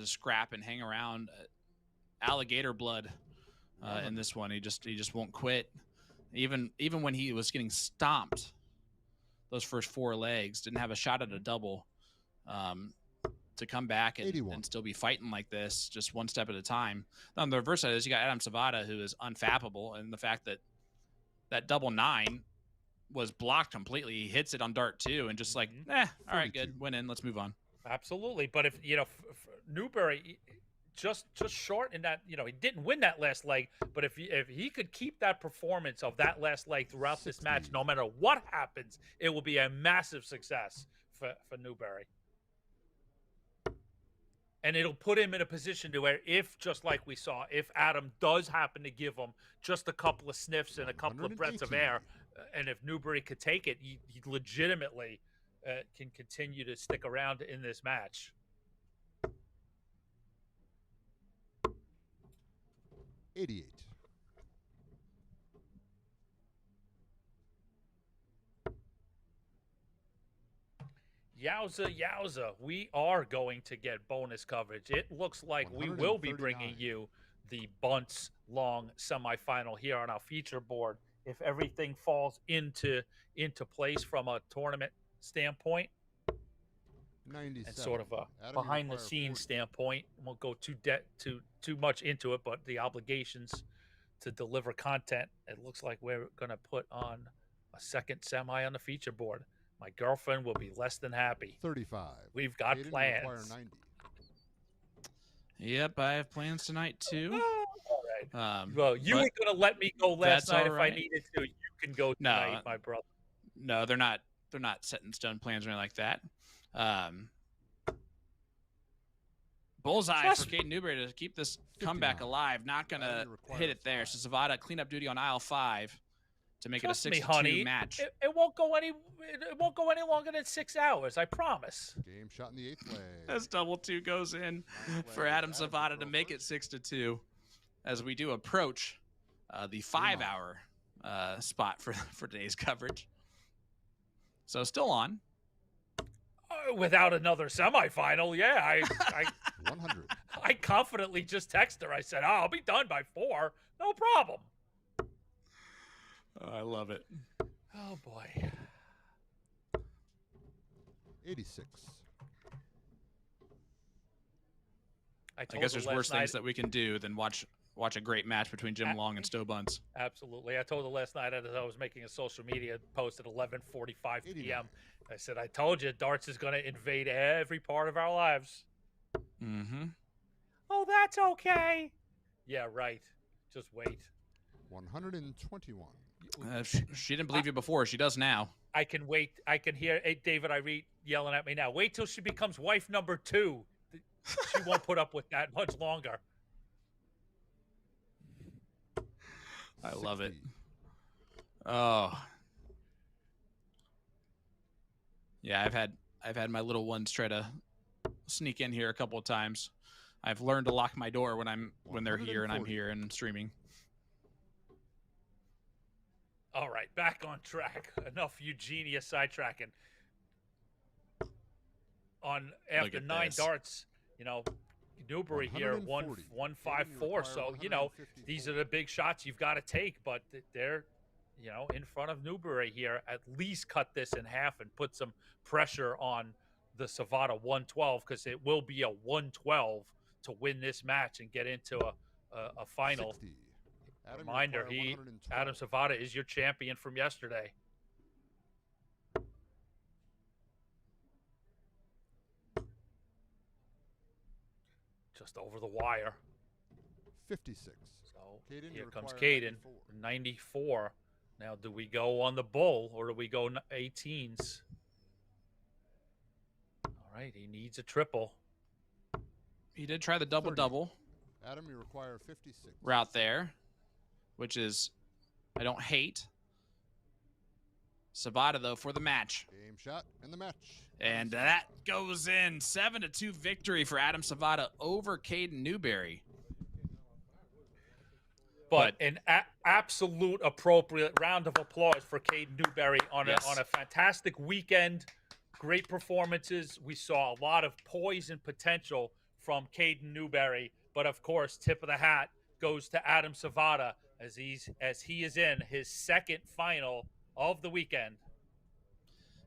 scrap and hang around. Alligator blood in this one. He just won't quit. Even when he was getting stomped, those first 4 legs, didn't have a shot at a double. To come back and still be fighting like this, just one step at a time. On the reverse side is you got Adam Savvada, who is unfappable, and the fact that double 9 was blocked completely. He hits it on dart 2 and just like, all right, good, win in, let's move on. Absolutely, but if Newberry just short in that, he didn't win that last leg, but if he could keep that performance of that last leg throughout this match, no matter what happens, it will be a massive success for Newberry. And it'll put him in a position to where if, just like we saw, if Adam does happen to give him just a couple of sniffs and a couple of breaths of air, and if Newberry could take it, he legitimately can continue to stick around in this match. $88. Yowza. We are going to get bonus coverage. It looks like we will be bringing you the Bunts long semifinal here on our feature board. If everything falls into place from a tournament standpoint, 97. and sort of a Adam, you behind the require scenes 40. standpoint, won't go too much into it, but the obligations to deliver content, it looks like we're going to put on a second semi on the feature board. My girlfriend will be less than happy. 35. We've got Kaden, you require plans. 90. Yep, I have plans tonight too. All right. Well, Well, you were going to let me go last that's night all if right. I needed to. You can go tonight, my brother. No, they're not set in stone plans or anything like that. Bullseye Trust for Caden Newberry to keep this comeback 59. alive. Not gonna Adam, you require hit it there. 5. So Savvada cleanup duty on aisle 5 to make Trust it a me, 6-2 honey. match. It won't go any longer than 6 hours. I promise. Game shot in the 8th leg. As double 2 goes in Ninth for leg Adam is Savvada to throw make it first. 6-2, as we do approach the 5-hour spot for today's coverage. So still on. Without another semifinal, yeah. I 100. I confidently just texted her. I said, "Oh, I'll be done by 4. No problem." I love it. Oh boy. 86. I guess there's worse things that we can do than watch a great match between Jim Long and Stow Bunts. Absolutely. I told her last night as I was making a social media post at 11:45 p.m. I said, I told you, darts is going to invade every part of our lives. Mm-hmm. Oh, that's okay. Yeah, right. Just wait. 121. She didn't believe you before. She does now. I can wait. I can hear David Irene yelling at me now. Wait till she becomes wife number 2. She won't put up with that much longer. I love it. Oh. Yeah, I've had my little ones try to sneak in here a couple of times. I've learned to lock my door when they're here and I'm here and streaming. All right, back on track. Enough Eugenia sidetracking. After 9 darts, Newberry here 154. So these are the big shots you've got to take, but they're in front of Newberry here. At least cut this in half and put some pressure on the Savvada 112, because it will be a 112 to win this match and get into a final. 60. Reminder, Adam Savvada is your champion from yesterday. Just over the wire. 56. So Kaden, here you comes require Kaden, 94. Now, do we go on the bull or do we go 18s? All right, he needs a triple. He did try the double-double. Adam, you require 56. Route there, which is I don't hate. Savvada, though, for the match. Game shot and the match. And that goes in. 7-2 victory for Adam Savvada over Kaden Newberry. But an absolute appropriate round of applause for Kaden Newberry on a fantastic weekend. Great performances. We saw a lot of poise and potential from Kaden Newberry. But, of course, tip of the hat goes to Adam Savvada as he is in his second final of the weekend.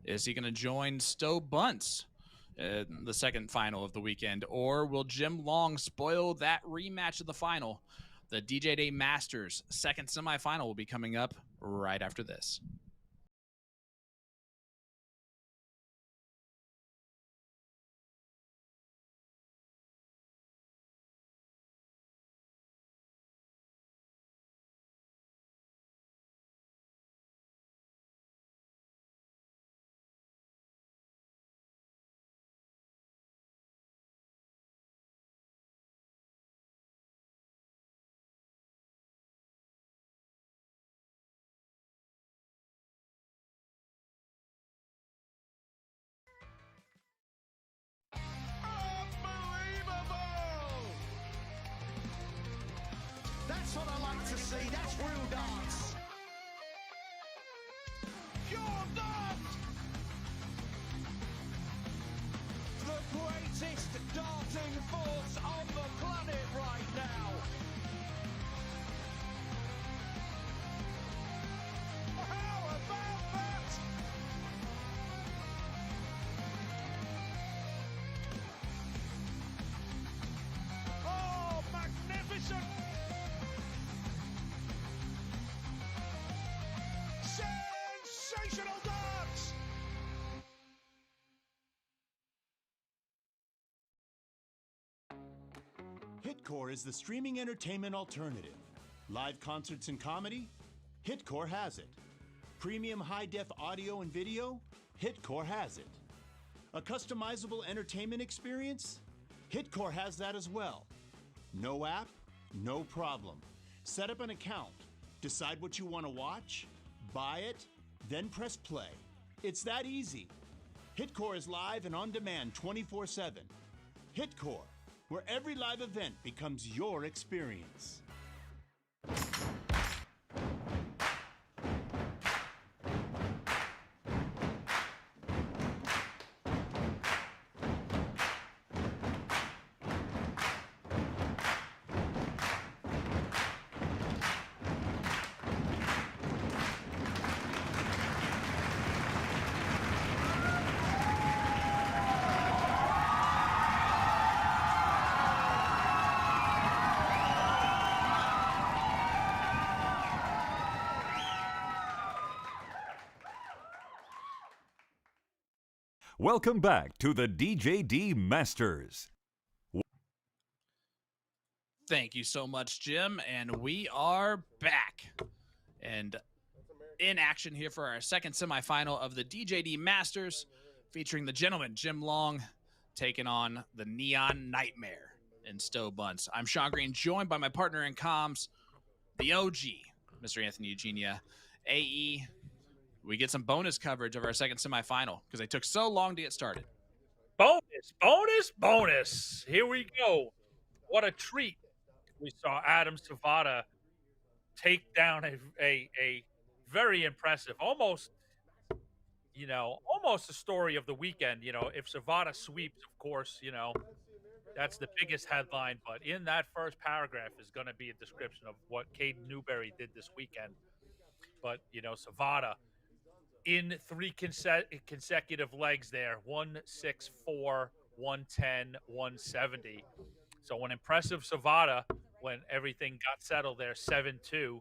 Is he going to join Stow Bunts in the second final of the weekend, or will Jim Long spoil that rematch of the final? The DJD Masters second semifinal will be coming up right after this. That's what I like to see. That's real darts. Pure dart. The greatest darting force on the planet right now. How about that? Oh, magnificent. Sensational darts! Hitcore is the streaming entertainment alternative. Live concerts and comedy? Hitcore has it. Premium high-def audio and video? Hitcore has it. A customizable entertainment experience? Hitcore has that as well. No app? No problem. Set up an account. Decide what you want to watch, buy it, then press play. It's that easy. Hitcore is live and on demand 24/7. Hitcore, where every live event becomes your experience. Welcome back to the DJD Masters. Thank you so much, Jim. And we are back and in action here for our second semifinal of the DJD Masters, featuring the gentleman, Jim Long, taking on the Neon Nightmare in Stow Bunts. I'm Sean Green, joined by my partner in comms, the OG, Mr. Anthony Eugenia. AE, we get some bonus coverage of our second semifinal because they took so long to get started. Bonus. Here we go. What a treat. We saw Adam Savvada take down a very impressive, almost a story of the weekend. If Savvada sweeps, of course, that's the biggest headline. But in that first paragraph is going to be a description of what Kaden Newberry did this weekend. But, Savvada in 3 consecutive legs there, 164, 110, 170. So an impressive Savvada when everything got settled there, 7-2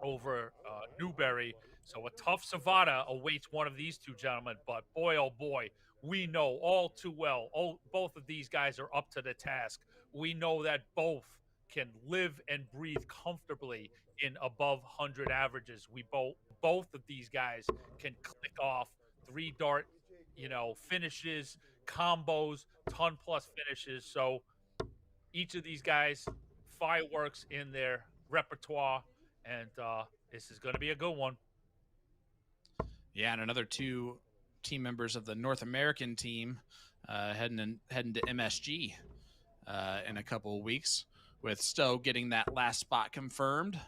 over Newberry. So a tough Savvada awaits one of these two gentlemen. But boy, oh boy, we know all too well, both of these guys are up to the task. We know that both can live and breathe comfortably in above 100 averages. Both of these guys can click off 3-dart, finishes, combos, ton-plus finishes. So each of these guys, fireworks in their repertoire, and this is going to be a good one. Yeah, and another 2 team members of the North American team heading to MSG in a couple of weeks, with Stow getting that last spot confirmed.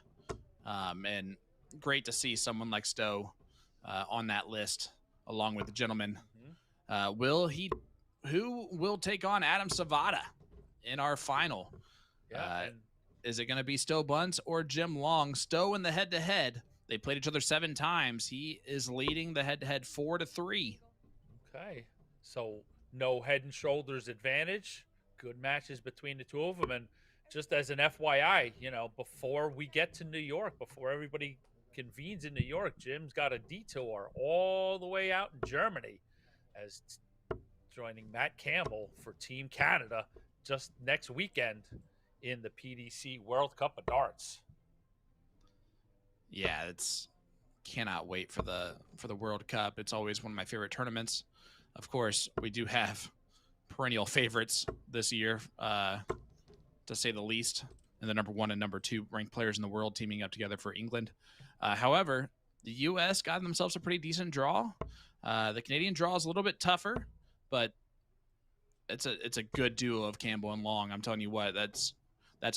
And great to see someone like Stow on that list, along with the gentleman. Who will take on Adam Savvada in our final? Yeah, is it going to be Stow Bunts or Jim Long? Stow in the head-to-head. They played each other 7 times. He is leading the head-to-head 4-3. Okay, so no head and shoulders advantage. Good matches between the two of them. And just as an FYI, before we get to New York, before everybody convenes in New York, Jim's got a detour all the way out in Germany as joining Matt Campbell for Team Canada just next weekend in the PDC World Cup of Darts. Yeah, cannot wait for the World Cup. It's always one of my favorite tournaments. Of course, we do have perennial favorites this year, to say the least, and the number 1 and number 2 ranked players in the world teaming up together for England. However, the U.S. got themselves a pretty decent draw. The Canadian draw is a little bit tougher, but it's a good duo of Campbell and Long. I'm telling you what, that's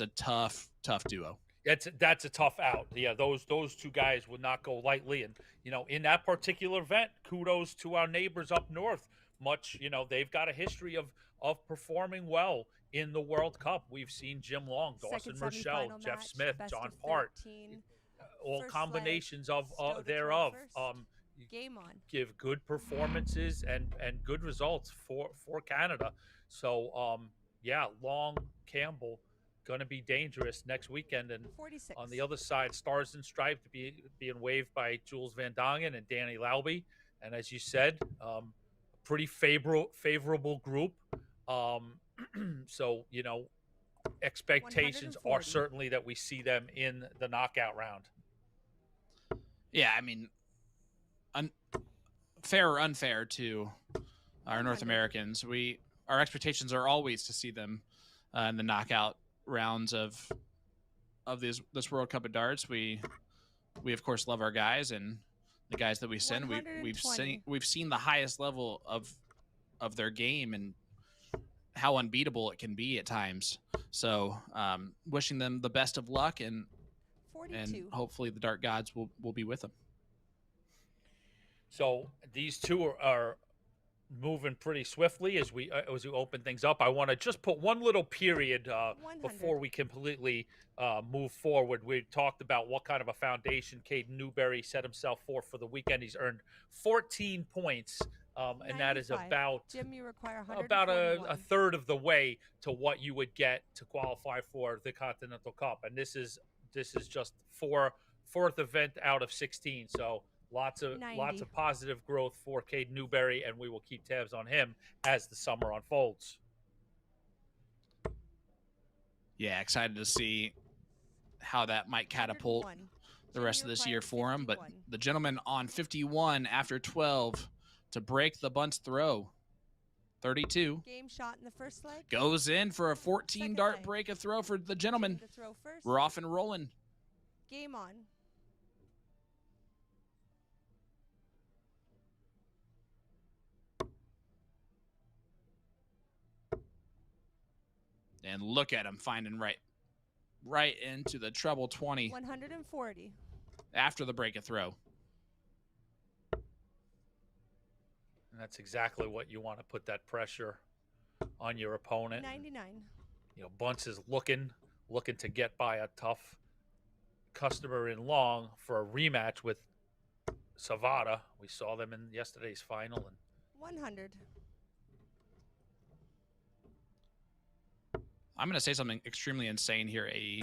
a tough duo. That's a tough out. Yeah, those 2 guys would not go lightly. And, in that particular event, kudos to our neighbors up north. They've got a history of performing well in the World Cup. We've seen Jim Long, Dawson Marshall, Jeff Smith, John Part, all combinations of thereof. Game on. Give good performances and good results for Canada. So, Long, Campbell, going to be dangerous next weekend. And 46. On the other side, Stars and Stripes being waved by Jules Van Dongen and Danny Lauby. And as you said, pretty favorable group. So, expectations 140. are certainly that we see them in the knockout round. Yeah, I mean, fair or unfair to our North Americans, our expectations are always to see them in the knockout rounds of this World Cup of Darts. We of course love our guys, and the guys that we send, we've seen the highest level of their game and how unbeatable it can be at times. So wishing them the best of luck, and 42. hopefully the Dart gods will be with them. So these two are moving pretty swiftly as we open things up. I want to just put one little period before we completely move forward. We talked about what kind of a foundation Kaden Newberry set himself for the weekend. He's earned 14 points, and that is about Jim, you require about a third of the way to what you would get to qualify for the Continental Cup. And this is just fourth event out of 16. So Lots of 90. positive growth for Kaden Newberry, and we will keep tabs on him as the summer unfolds. Yeah, excited to see how that might catapult 101. the rest of this year for him. But the gentleman on 51 after 12 to break the Bunts throw. 32. Game shot in the first leg. Goes in for a 14 Second dart leg. break of throw for the gentleman. To throw first. We're off and rolling. Game on. And look at him finding right into the treble 20 140. after the break of throw. And that's exactly what you want to put that pressure on your opponent. 99. You know, Bunts is looking to get by a tough customer in long for a rematch with Savvada. We saw them in yesterday's final. And 100. I'm going to say something extremely insane here, AE.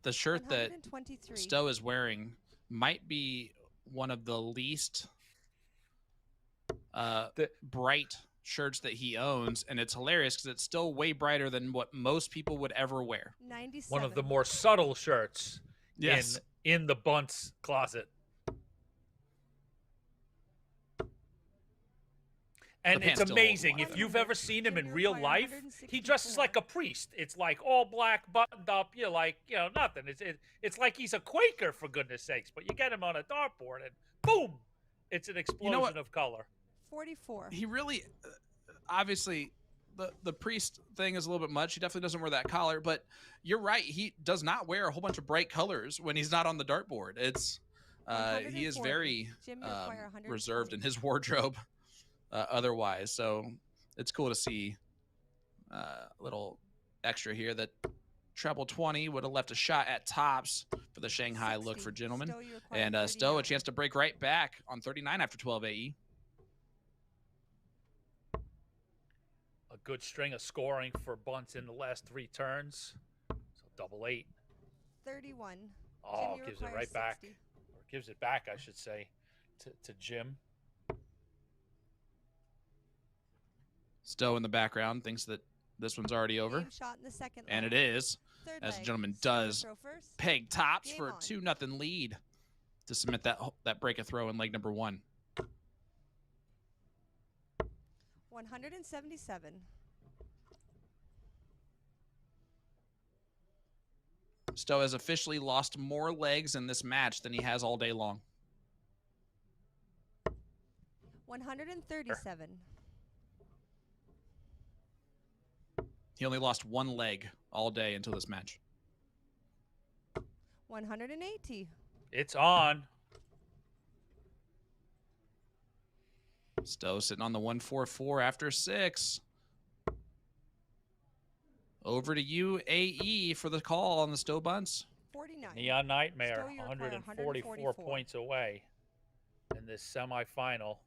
The shirt that 123. Stow is wearing might be one of the least bright shirts that he owns, and it's hilarious because it's still way brighter than what most people would ever wear. 97. one of the more subtle shirts Yes. in the Bunts closet. And The it's pants still amazing. hold If water. you've ever seen him in Junior real require life, he dresses 164. like a priest. It's like all black, buttoned up. You're like, nothing. It's like he's a Quaker, for goodness sakes. But you get him on a dartboard, and boom, it's an explosion what? of color. 44. He really, obviously, the priest thing is a little bit much. He definitely doesn't wear that collar, but you're right. He does not wear a whole bunch of bright colors when he's not on the dartboard. It's he is 140. very Jim, you require 120. reserved in his wardrobe otherwise. So it's cool to see a little extra here that treble 20 would have left a shot at tops for the Shanghai look 60. for gentlemen. Stow, you require And Stow, a 39. chance to break right back on 39 after 12 AE. A good string of scoring for Bunts in the last 3 turns. So double 8. 31. Oh, Jim, you gives it require right back. 60. Or gives it back, I should say, to Jim. Stow in the background thinks that this one's already over. Game shot in the second And leg. it is, Third as the leg. gentleman Stow, you does throw first. peg tops Game for a on. 2-0 lead to submit that break a throw in leg number 1. 177. Stow has officially lost more legs in this match than he has all day long. 137. He only lost 1 leg all day until this match. 180. It's on. Stow sitting on the 144 after 6. Over to you, AE, for the call on the Stow Bunts. 49. Neon Nightmare, Stow, you require 144 points away in this semifinal.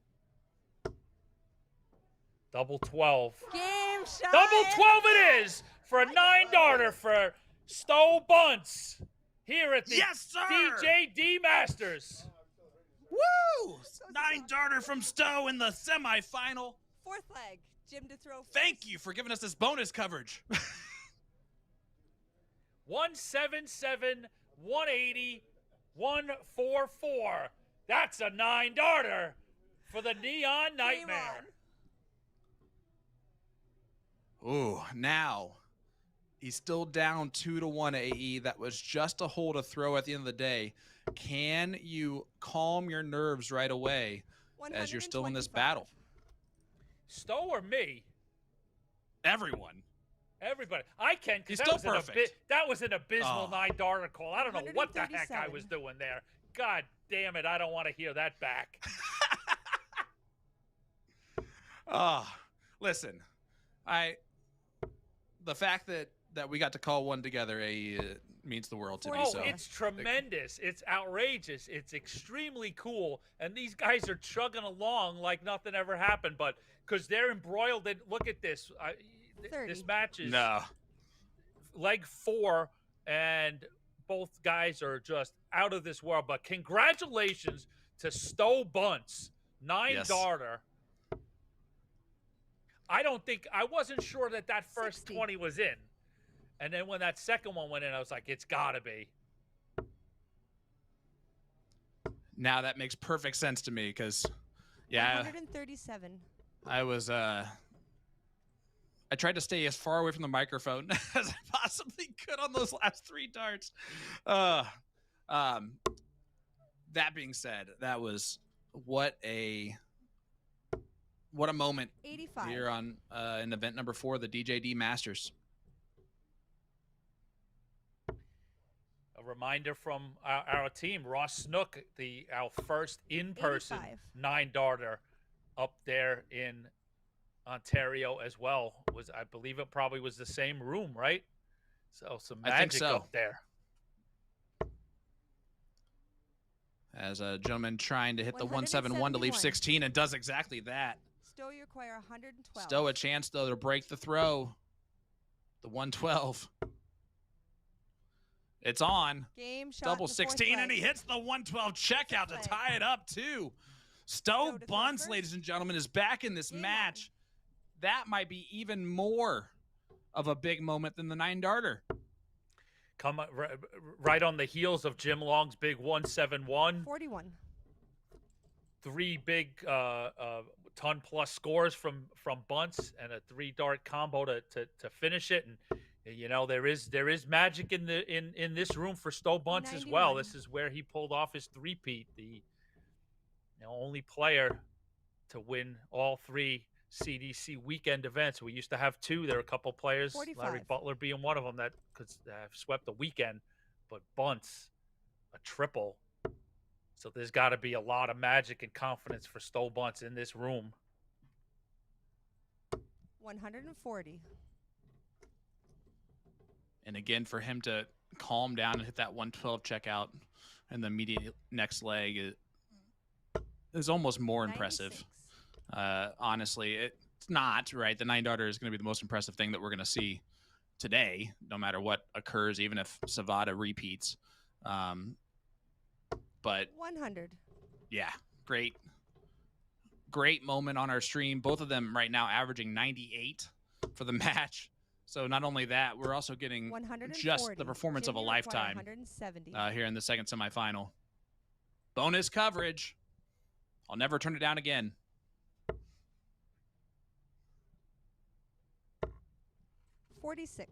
Double 12. Game shot. Double 12 it is for a 9-darter for Stow Bunts here at the Yes, sir! DJD Masters. Woo! 9-darter from Stow in the semifinal. Fourth leg. Jim to throw first. Thank you for giving us this bonus coverage. 177, 180, 144. That's a 9-darter for the Neon Nightmare. Ooh, now he's still down 2-1 AE. That was just a hole to throw at the end of the day. Can you calm your nerves right away as you're still in this 125. battle? Stow or me? Everyone. Everybody. I can, He's because still perfect. that was an abysmal Oh. 9-darter call. I don't know what the heck I 137. was doing there. God damn it, I don't want to hear that back. Listen, the fact that we got to call one together means the world to me. Oh, So it's tremendous. It's outrageous. It's extremely cool. And these guys are chugging along like nothing ever happened. But because they're embroiled in, look at this. This 30. match is no. leg 4, and both guys are just out of this world. But congratulations to Stow Bunts, 9 Yes. darter. I wasn't sure that first 60. 20 was in. And then when that second one went in, I was like, it's got to be. Now that makes perfect sense to me because, yeah, 137. I tried to stay as far away from the microphone as I possibly could on those last 3 darts. That being said, that was what a moment 85. here on in event number 4, the DJD Masters. A reminder from our team, Ross Snook, our first in-person 85. 9-darter up there in Ontario as well. I believe it probably was the same room, right? So some I think magic so. up there. As a gentleman trying to hit the 171 to leave 171. 16 and does exactly that. Stow, you require 112. Stow a chance, though, to break the throw. The 112. It's on. Game shot. Double in the fourth 16, and leg. he hits the 112 checkout to leg. tie it up, too. Stow Stow to throw Bunts, first. ladies and gentlemen, is back in this Game match. That might be even more of a big moment than the 9-darter. Come right on the heels of Jim Long's big 171. 41. 3 big ton-plus scores from Bunts and a 3-dart combo to finish it. And you know there is magic in this room for Stow Bunts as well. 91. This is where he pulled off his three-peat. The only player to win all 3 CDC weekend events. We used to have 2. There were a couple players, 45. Larry Butler being one of them, that could have swept the weekend. But Bunts, a triple. So there's got to be a lot of magic and confidence for Stow Bunts in this room. 140. And again, for him to calm down and hit that 112 checkout in the immediate next leg is almost more impressive. 96. Honestly, it's not, right? The 9-darter is going to be the most impressive thing that we're going to see today, no matter what occurs, even if Savvada repeats. But 100. yeah, great moment on our stream. Both of them right now averaging 98 for the match. So not only that, we're also getting 140. just the performance of a Jim, you require lifetime 170. here in the second semifinal. Bonus coverage. I'll never turn it down again. 46.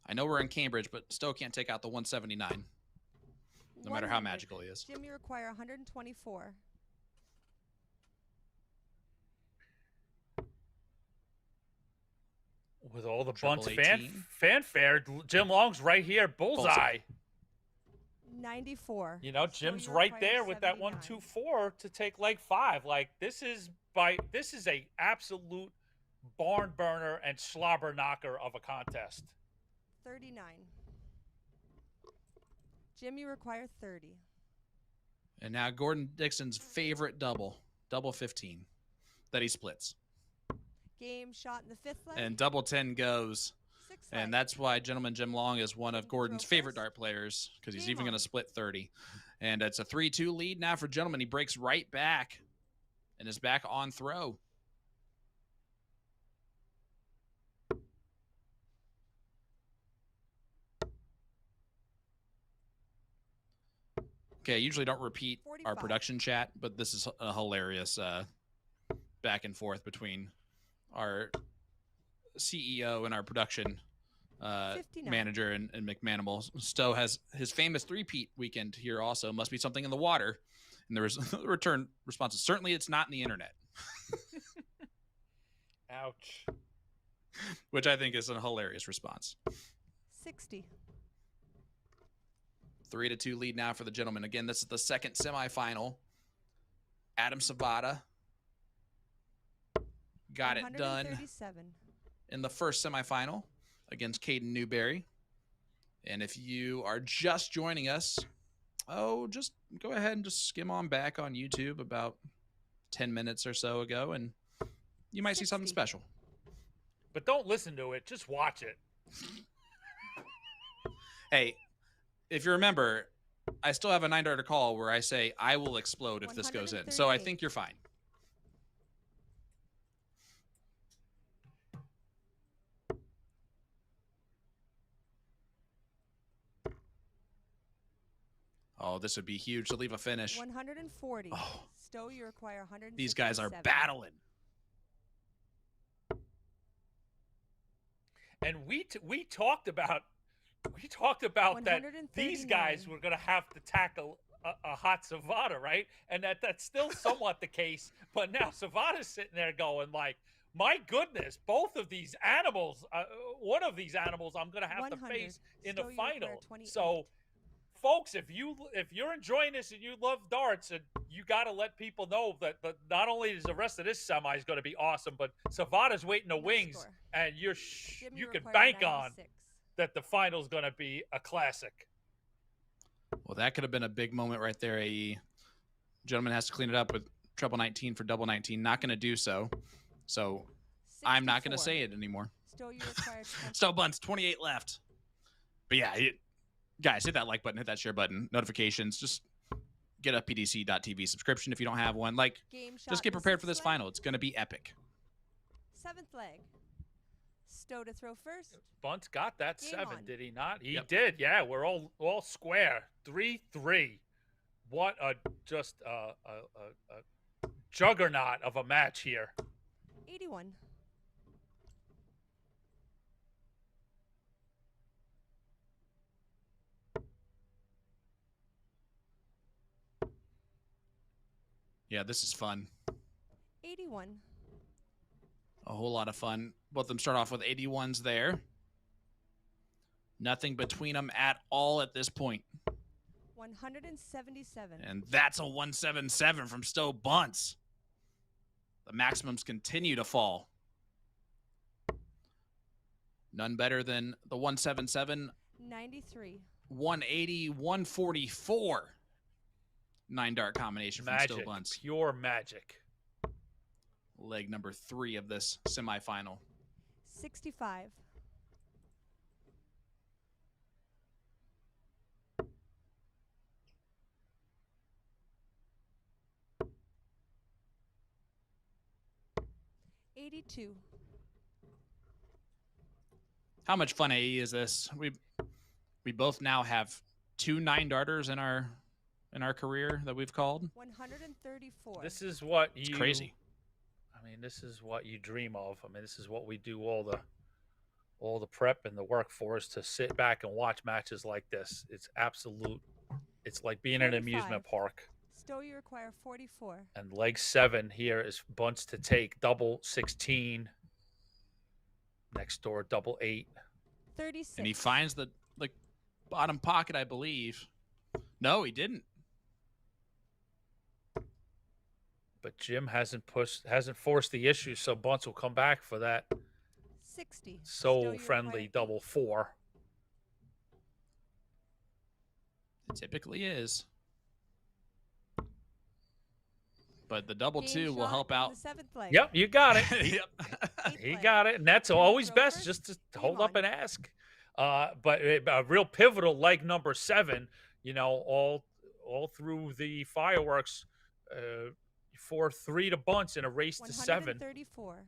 I know we're in Cambridge, but Stow can't take out the 179, no matter how 100. magical he is. Jim, you require 124. With all the Triple Bunts 18. fanfare, Jim Long's right here, bullseye. 94. You know, Stow, Jim's you right require there with that 79. 124 to take leg 5. Like this is a absolute barn burner and slobber knocker of a contest. 39. Jim, you require 30. And now Gordon Dixon's favorite double 15 that he splits. Game shot in the fifth leg. And double 10 goes. Sixth And leg. that's why Gentleman Jim Long is one of Gordon's throw favorite first. dart players, because he's Game even going to on. split 30. And it's a 3-2 lead now for Gentleman. He breaks right back and is back on throw. Okay, I usually don't repeat our 45. production chat, but this is a hilarious back and forth between our CEO and our production 59. manager and McManimal. Stow has his famous 3-peat weekend here also. Must be something in the water. And there was the return response is, certainly it's not in the internet. Ouch. Which I think is a hilarious response. 60. 3-2 lead now for the gentleman. Again, this is the second semifinal. Adam Savvada got it done 137. in the first semifinal against Kaden Newberry. And if you are just joining us, just go ahead and just skim on back on YouTube about 10 minutes or so ago, and you might see something 60. special. But don't listen to it. Just watch it. Hey, if you remember, I still have a 9-darter call where I say I will explode if this goes in. So I think you're fine. Oh, this would be huge to leave a finish. 140. Oh. Stow, you require 100. These guys are battling. And we talked about that these guys were going to have to tackle a hot Savvada, right? And that's still somewhat the case. But now Savvada's sitting there going like, my goodness, both of these animals, one of these animals I'm going to have to face in the final. So, folks, if you're enjoying this and you love darts, and you got to let people know that not only is the rest of this semi is going to be awesome, but Savvada's waiting the wings, and you can bank on that the final is going to be a classic. Well, that could have been a big moment right there, AE. Gentleman has to clean it up with treble 19 for double 19. Not going to do so. So 64. I'm not going to say it anymore. Stow, you require Stow Bunts, 28 left. But yeah, guys, hit that like button, hit that share button, notifications. Just get a PDC.TV subscription if you don't have one. Like, just get prepared for this final. It's going to be epic. 7th leg. Stow to throw first. Bunts got that Game 7, on. Did he not? He Yep. did. Yeah, we're all square. 3-3. What a juggernaut of a match here. 81. Yeah, this is fun. 81. A whole lot of fun. Both of them start off with 81s there. Nothing between them at all at this point. 177. And that's a 177 from Stow Bunts. The maximums continue to fall. None better than the 177. 93. 180, 144. 9-dart combination from Stow Bunts. Pure magic. Leg number 3 of this semifinal. 65. $82. How much fun AE is this? We both now have 2 9-darters in our career that we've called. 134. This is what it's crazy. I mean, this is what you dream of. I mean, this is what we do all the prep and the work for, is to sit back and watch matches like this. It's absolute. It's like being in an amusement park. Stow, you require 44. And leg 7 here is Bunts to take double 16. Next door, double 8. 36. And he finds the bottom pocket, I believe. No, he didn't. But Jim hasn't forced the issue, so Bunts will come back for that 60. so friendly double 4. It typically is. But the double 2 will help out. The 7th leg. Yep, you got it. Yep. He got it. And that's always best, just to hold up and ask. But a real pivotal leg number 7, you know, all through the fireworks, 4-3 to Bunts in a race to 7. 134.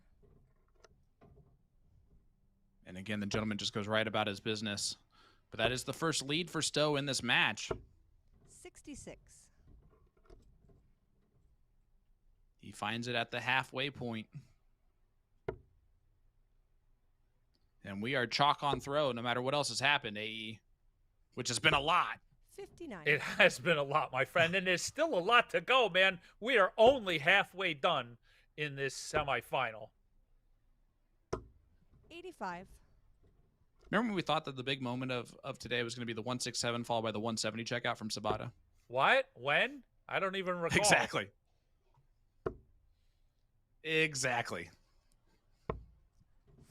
And again, the gentleman just goes right about his business. But that is the first lead for Stow in this match. 66. He finds it at the halfway point. And we are chalk on throw no matter what else has happened, AE, which has been a lot. 59. It has been a lot, my friend, and there's still a lot to go, man. We are only halfway done in this semifinal. 85. Remember when we thought that the big moment of today was going to be the 167 followed by the 170 checkout from Savvada? What? When? I don't even recall. Exactly.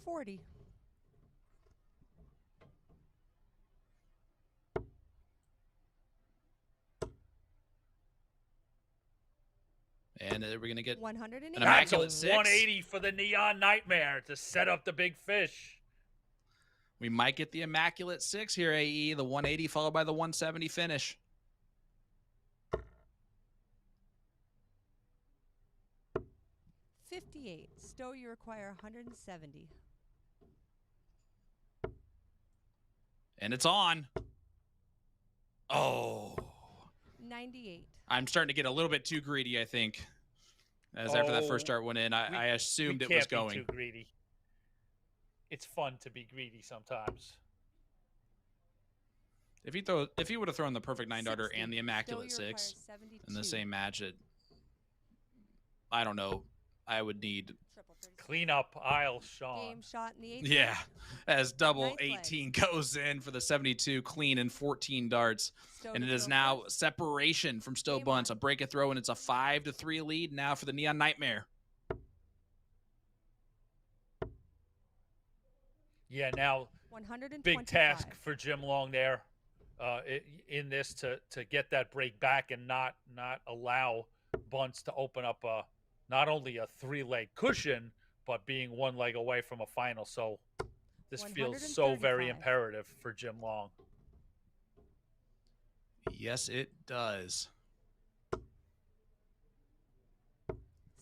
40. And we're going to get 180. an That's a immaculate 6. 180 for the Neon Nightmare to set up the big fish. We might get the immaculate 6 here, AE. The 180 followed by the 170 finish. $58. Stow, you require 170. And it's on. Oh. 98. I'm starting to get a little bit too greedy, I think. As after that first start went in, I assumed it was going. We can't be too greedy. It's fun to be greedy sometimes. If he would have thrown the perfect 9-darter and the immaculate 6 in the same match, I don't know. I would need clean up aisle Sean. Game shot in the 8th. Yeah, as double Ninth 18 goes in for the 72 clean and 14 darts. Stow And to it is throw now first. separation from Stow Game Bunts. on. A break a throw, and it's a 5-3 lead now for the Neon Nightmare. Yeah, now 125. big task for Jim Long there in this to get that break back and not allow Bunts to open up not only a 3-leg cushion, but being 1 leg away from a final. So this feels so very 135. imperative for Jim Long. Yes, it does.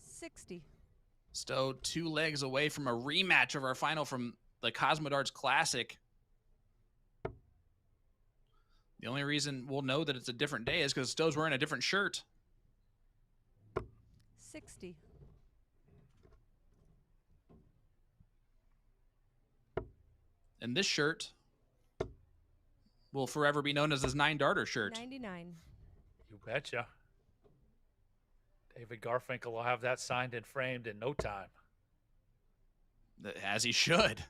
60. Stow 2 legs away from a rematch of our final from the Cosmodarts Classic. The only reason we'll know that it's a different day is because Stow's wearing a different shirt. 60. And this shirt will forever be known as his 9-darter shirt. 99. You betcha. David Garfinkel will have that signed and framed in no time. As he should.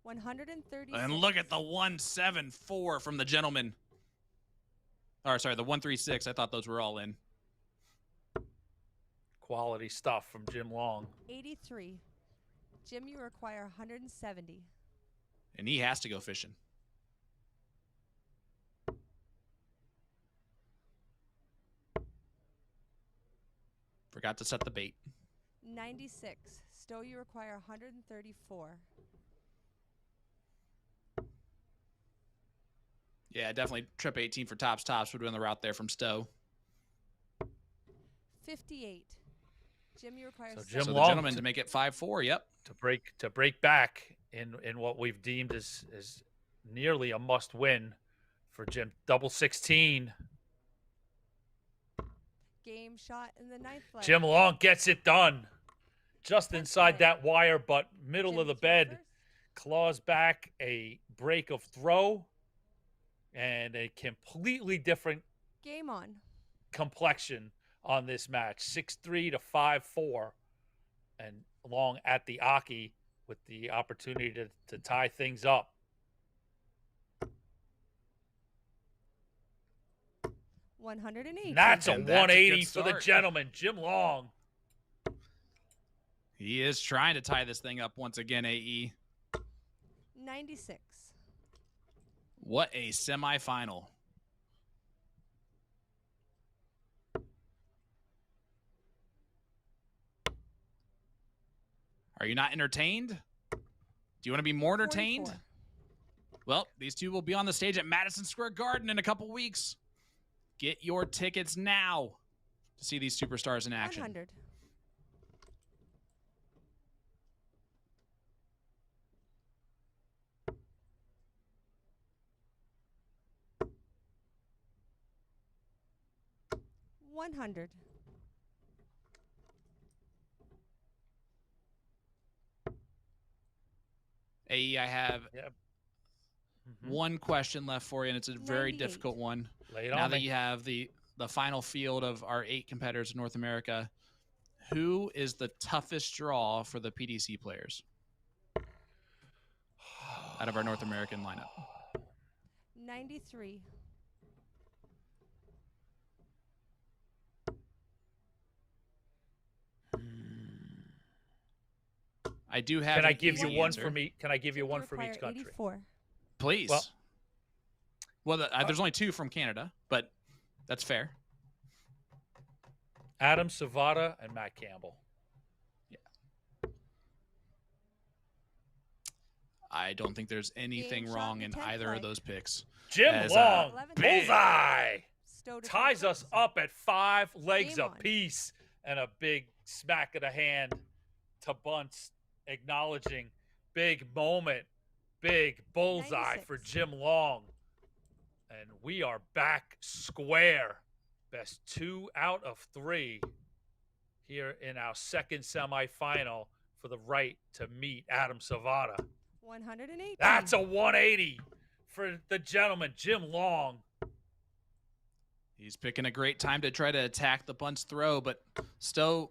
130. And look at the 174 from the gentleman. Or sorry, the 136. I thought those were all in. Quality stuff from Jim Long. 83. Jim, you require 170. And he has to go fishing. Forgot to set the bait. 96. Stow, you require 134. Yeah, definitely trip 18 for tops. Tops would have been the route there from Stow. 58. Jim, you require So 70. Jim So the Long gentleman to make it 5-4. Yep. to break back in what we've deemed as nearly a must win for Jim. Double 16. Game shot in the 9th leg. Jim Long gets it done. Just 10th inside leg. that wire, but middle Jim, of the you throw bed. first. Claws back, a break of throw, and a completely different Game on. complexion on this match. 6-3 to 5-4. And Long at the Aki with the opportunity to tie things up. 180. That's a And that's a 180 good for the start. gentleman, Jim Long. He is trying to tie this thing up once again, AE. 96. What a semifinal. Are you not entertained? Do you want to be more entertained? 44. Well, these two will be on the stage at Madison Square Garden in a couple weeks. Get your tickets now to see these superstars in action. 100. $100. AE, I have Yep. one question left for you, and it's a very 98. difficult one. Lay it Now on that me. you have the final field of our 8 competitors in North America, who is the toughest draw for the PDC players out of our North American lineup? 93. I do have. Can I an give you easy one answer. for me? Can I give you Jim, one from each require country? 84. Please. Well- Well, there's only 2 from Canada, but that's fair. Adam Savvada and Matt Campbell. I don't think there's anything Game shot wrong in in the 10th either leg. of those picks. Jim As, Long, 11th bullseye, Stow to ties take us first. up at 5 legs Game on. apiece, and a big smack of the hand to Bunts, acknowledging big moment, big bullseye 96. for Jim Long. And we are back square. Best 2 out of 3 here in our second semifinal for the right to meet Adam Savvada. 180. That's a 180 for the gentleman, Jim Long. He's picking a great time to try to attack the Bunts throw, but Stow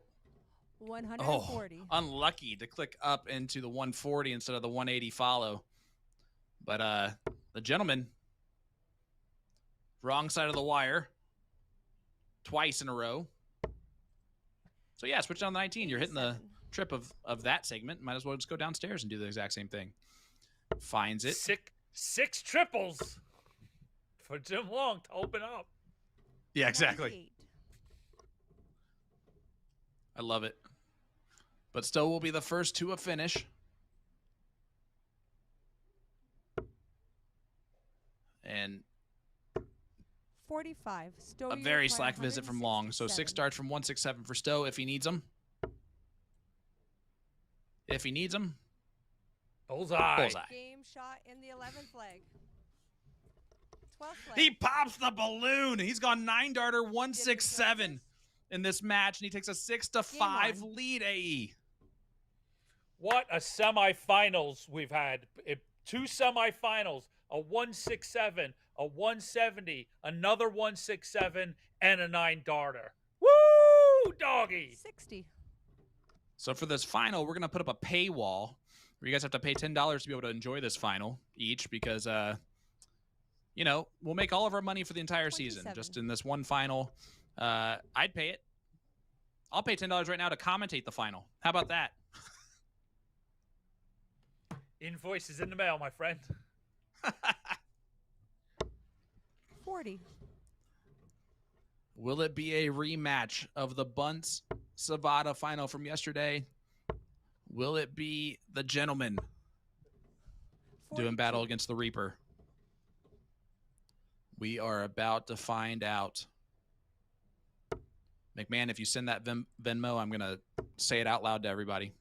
140. unlucky to click up into the 140 instead of the 180 follow. But the gentleman, wrong side of the wire, twice in a row. So yeah, switch down to 19. You're hitting the 87. trip of that segment. Might as well just go downstairs and do the exact same thing. Finds it. Six triples for Jim Long to open up. Yeah, exactly. 98. I love it. But Stow will be the first to a finish. And 45. Stow, a you very require slack visit from Long. So 6 167. starts from 167 for Stow if he needs them. If he needs them. Bullseye. Bullseye. Game shot in the 11th leg. 12th leg. He pops the balloon. He's gone 9-darter 167 in this match, and he takes a 6-5 on. lead. AE. What a semifinals we've had. 2 semifinals, a 167, a 170, another 167, and a 9-darter. Woo, doggy. 60. So for this final, we're going to put up a paywall where you guys have to pay $10 to be able to enjoy this final each because, you know, we'll make all of our money for the entire season 27. just in this one final. I'd pay it. I'll pay $10 right now to commentate the final. How about that? Invoice is in the mail, my friend. 40. Will it be a rematch of the Bunts Savvada final from yesterday? Will it be the gentleman 42. doing battle against the Reaper? We are about to find out. McMahon, if you send that Venmo, I'm going to say it out loud to everybody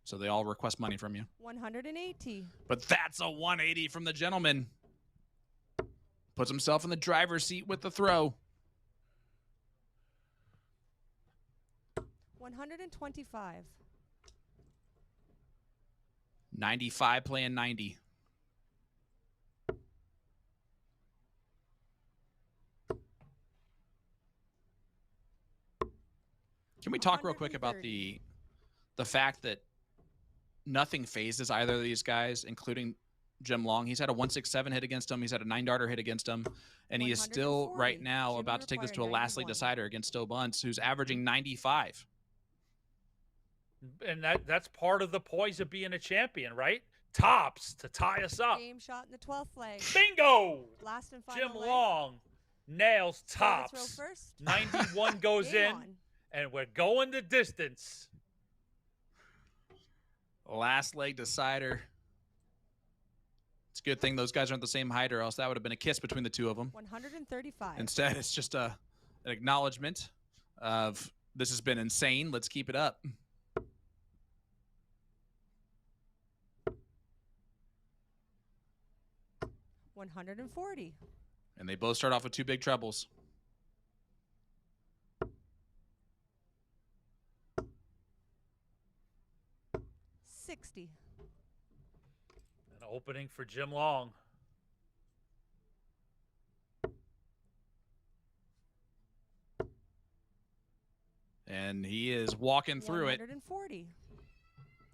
so they all request money from you. 180. But that's a 180 from the gentleman. Puts himself in the driver's seat with the throw. 125. 95 playing 90. Can we talk real quick about the fact that nothing phases either of these guys, including Jim Long? He's had a 167 hit against him. He's had a 9-darter hit against him. And he is still right 140. now Jimmy about to take this to a required last league 91. decider against Stow Bunts, who's averaging 95. And that's part of the poise of being a champion, right? Tops to tie us up. Game shot in the 12th leg. Bingo! Last and final Jim leg. Long nails Stow to tops. throw first. 91 goes Game in, on. and we're going the distance. Last leg decider. It's a good thing those guys aren't the same height, or else that would have been a kiss between the two of them. 135. Instead, it's just an acknowledgement of this has been insane. Let's keep it up. $140. And they both start off with 2 big trebles. $60. An opening for Jim Long. And he is walking through it. 140.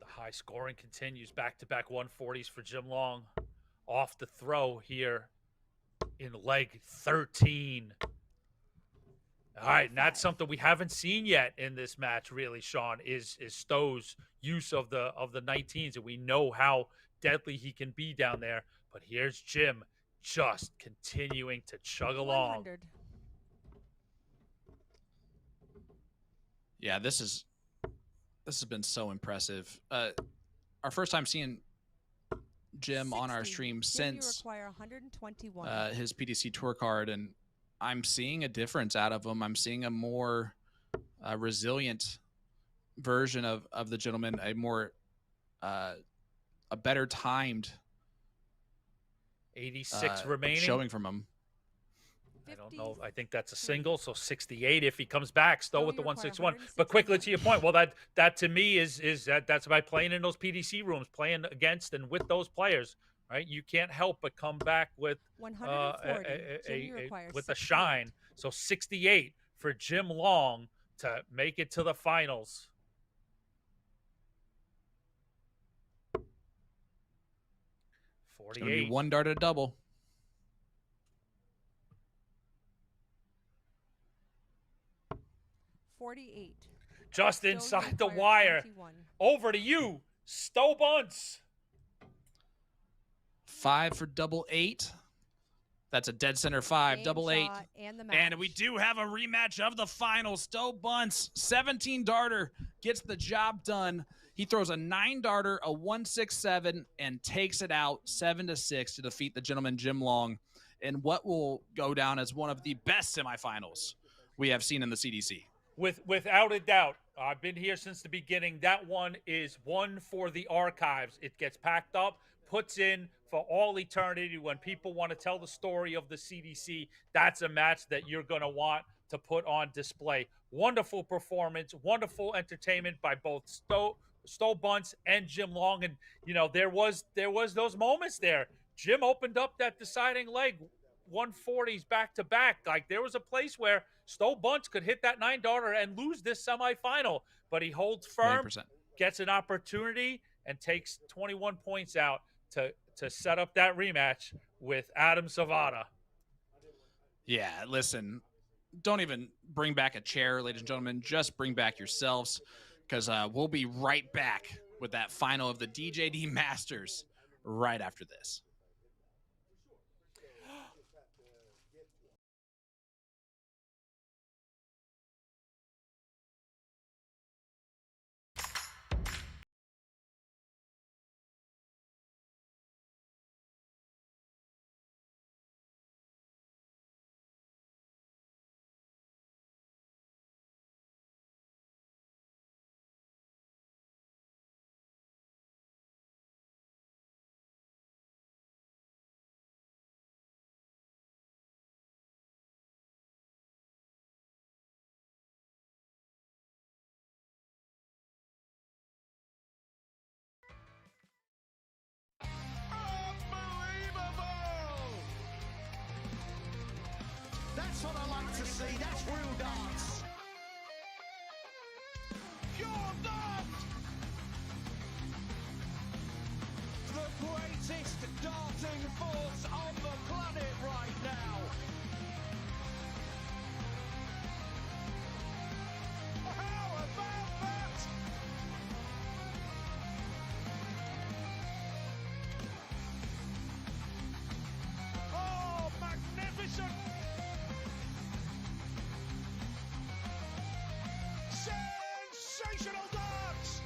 The high scoring continues. Back-to-back 140s for Jim Long. Off the throw here in leg 13. All right, and that's something we haven't seen yet in this match, really, Sean, is Stow's use of the 19s, and we know how deadly he can be down there. But here's Jim just continuing to chug along. 100. Yeah, this has been so impressive. Our first time seeing Jim on our 60. stream Jim, since you require 121. his PDC tour card, and I'm seeing a difference out of him. I'm seeing a more resilient version of the gentleman, a more a better timed 86 remaining. showing from him. I don't know. I think that's a single, so 68 if he comes back. Stow Stow, with the you require 161. But quickly 161. to your point, well, that to me is that's by playing in those PDC rooms, playing against and with those players, right? You can't help but come back with 140. Jim, you require with a 68. shine. So 68 for Jim Long to make it to the finals. It's going to be 48. one dart at a double. Just Stow, you inside the require wire. 21. Over to you, Stow Bunts. 5 for double 8. That's a dead center 5, Game double 8. shot and the match. And we do have a rematch of the finals. Stow Bunts, 17 darter, gets the job done. He throws a 9 darter, a 167, and takes it out 7-6 to defeat the gentleman Jim Long in what will go down as one of the best semifinals we have seen in the CDC. Without a doubt. I've been here since the beginning. That one is one for the archives. It gets packed up, puts in for all eternity. When people want to tell the story of the CDC, that's a match that you're going to want to put on display. Wonderful performance, wonderful entertainment by both Stow Bunts and Jim Long. And, you know, there was those moments there. Jim opened up that deciding leg, 140s back to back. Like, there was a place where Stow Bunts could hit that 9 darter and lose this semifinal, but he holds firm, 100%. gets an opportunity, and takes 21 points out to set up that rematch with Adam Savvada. Yeah, listen, don't even bring back a chair, ladies and gentlemen. Just bring back yourselves, because we'll be right back with that final of the DJD Masters right after this. That's what I like to see. That's real darts. Pure dart. The greatest darting force on the planet right now. How about that? Oh, magnificent. Sensational darts!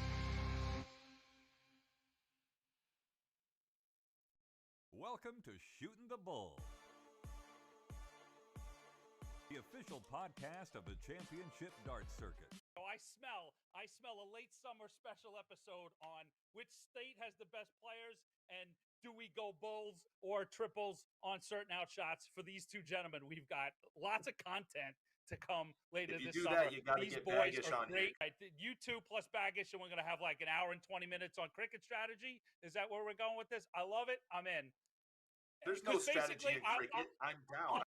Welcome to Shootin' the Bull, the official podcast of the Championship Dart Circuit. I smell a late summer special episode on which state has the best players and do we go bulls or triples on certain outshots for these two gentlemen. We've got lots of content to come later this summer. That, you gotta These get boys Baggish are on great. You two plus Baggish, and we're going to have like an hour and 20 minutes on cricket strategy. Is that where we're going with this? I love it. I'm in. There's no strategy in cricket. I'm down.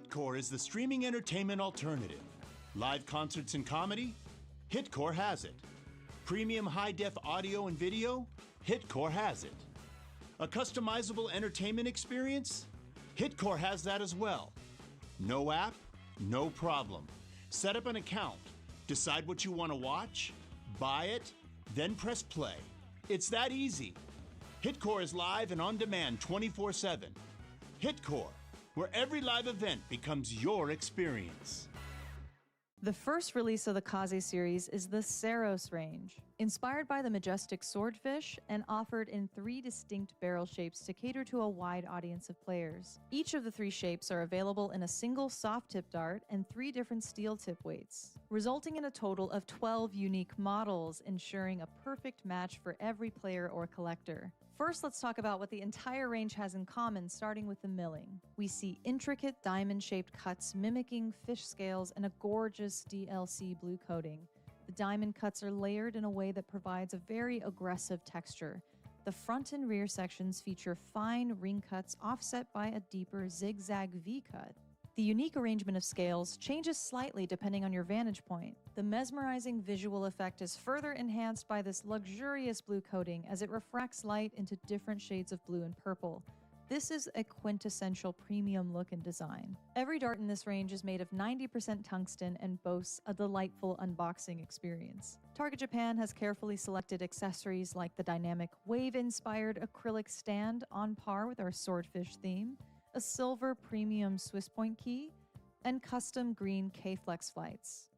Hitcore is the streaming entertainment alternative. Live concerts and comedy? Hitcore has it. Premium high-def audio and video? Hitcore has it. A customizable entertainment experience? Hitcore has that as well. No app? No problem. Set up an account, decide what you want to watch, buy it, then press play. It's that easy. Hitcore is live and on demand 24/7. Hitcore, where every live event becomes your experience. The first release of the Kaze series is the Saros range, inspired by the majestic swordfish and offered in 3 distinct barrel shapes to cater to a wide audience of players. Each of the 3 shapes are available in a single soft tip dart and 3 different steel tip weights, resulting in a total of 12 unique models, ensuring a perfect match for every player or collector. First, let's talk about what the entire range has in common, starting with the milling. We see intricate diamond-shaped cuts mimicking fish scales and a gorgeous DLC blue coating. The diamond cuts are layered in a way that provides a very aggressive texture. The front and rear sections feature fine ring cuts offset by a deeper zigzag V-cut. The unique arrangement of scales changes slightly depending on your vantage point. The mesmerizing visual effect is further enhanced by this luxurious blue coating as it refracts light into different shades of blue and purple. This is a quintessential premium look and design. Every dart in this range is made of 90% tungsten and boasts a delightful unboxing experience. Target Japan has carefully selected accessories like the dynamic wave-inspired acrylic stand on par with our swordfish theme, a silver premium Swiss point key, and custom green K-Flex flights.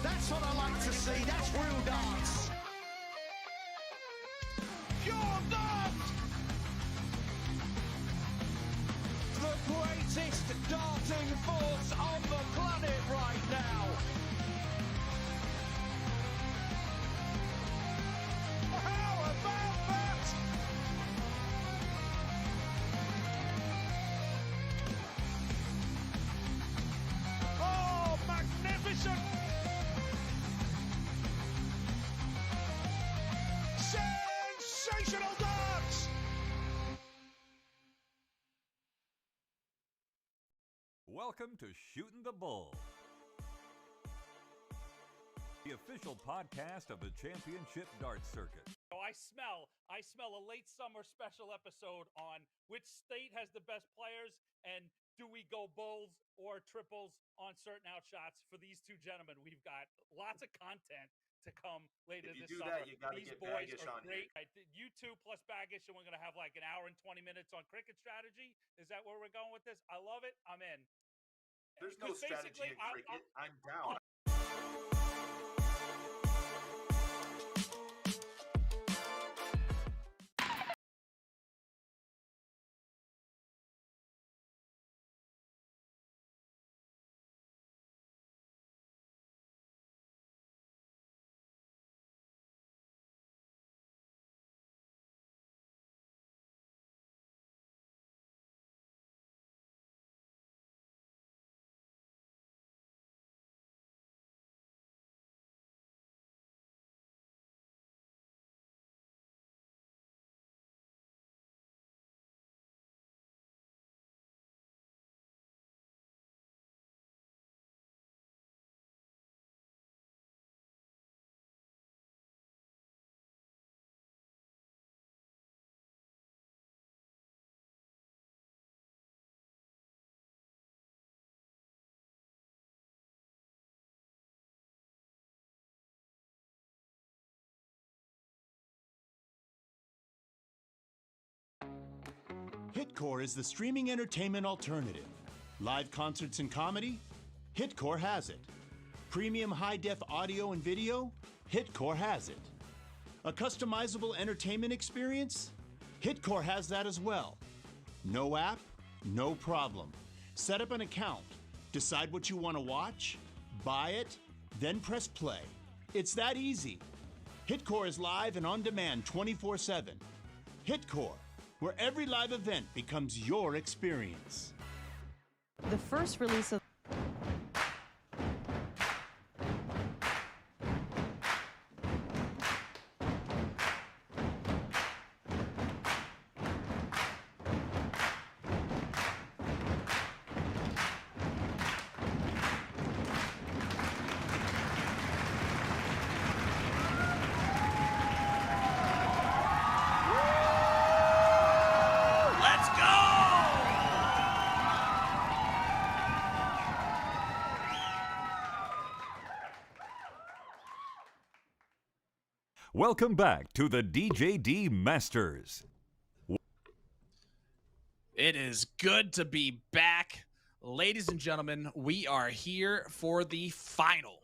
That's what I like to see. That's real darts. Pure dart! The greatest darting force on the planet right now. How about that? Oh, magnificent! Sensational darts! Welcome to Shootin' the Bull, the official podcast of the Championship Dart Circuit. So I smell a late summer special episode on which state has the best players and do we go bowls or triples on certain outshots for these two gentlemen. We've got lots of content to come later If you this do summer. that, you got to These get boys Baggish are on great. here. You two plus Baggish, and we're going to have like an hour and 20 minutes on cricket strategy. Is that where we're going with this? I love it. I'm in. There's no strategy in cricket. I'm down. Hitcore is the streaming entertainment alternative. Live concerts and comedy? Hitcore has it. Premium high-def audio and video? Hitcore has it. A customizable entertainment experience? Hitcore has that as well. No app? No problem. Set up an account, decide what you want to watch, buy it, then press play. It's that easy. Hitcore is live and on demand 24/7. Hitcore, where every live event becomes your experience. The first release of Let's go! Welcome back to the DJD Masters. It is good to be back. Ladies and gentlemen, we are here for the final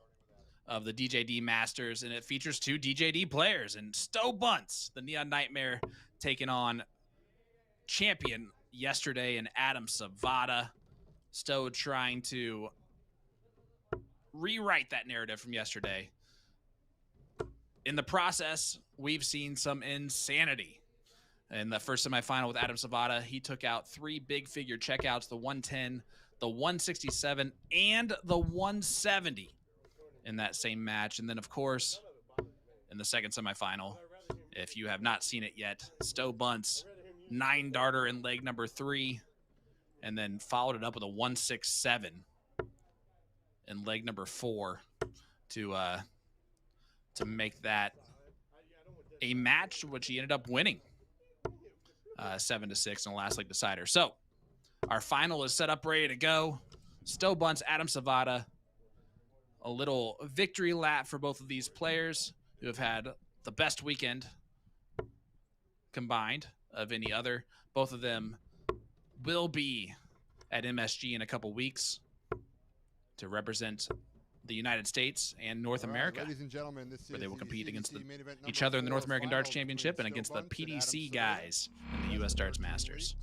of the DJD Masters, and it features two DJD players, and Stow Bunts, the Neon Nightmare, taking on champion yesterday and Adam Savvada. Stow trying to rewrite that narrative from yesterday. In the process, we've seen some insanity. In the first semifinal with Adam Savvada, he took out three big figure checkouts, the 110, the 167, and the 170 in that same match. And then, of course, in the second semifinal, if you have not seen it yet, Stow Bunts, 9-darter in leg number 3, and then followed it up with a 167 in leg number 4 to make that a match which he ended up winning 7-6 in the last leg decider. So our final is set up, ready to go. Stow Bunts, Adam Savvada. A little victory lap for both of these players who have had the best weekend combined of any other. Both of them will be at MSG in a couple weeks to represent the United States and North America, ladies and gentlemen, this where they will is compete the against CDC main event each number other in the North 4 American final Darts Championship and between against Stow the Bunts and Adam PDC Savvada. guys in the U.S. Darts Masters.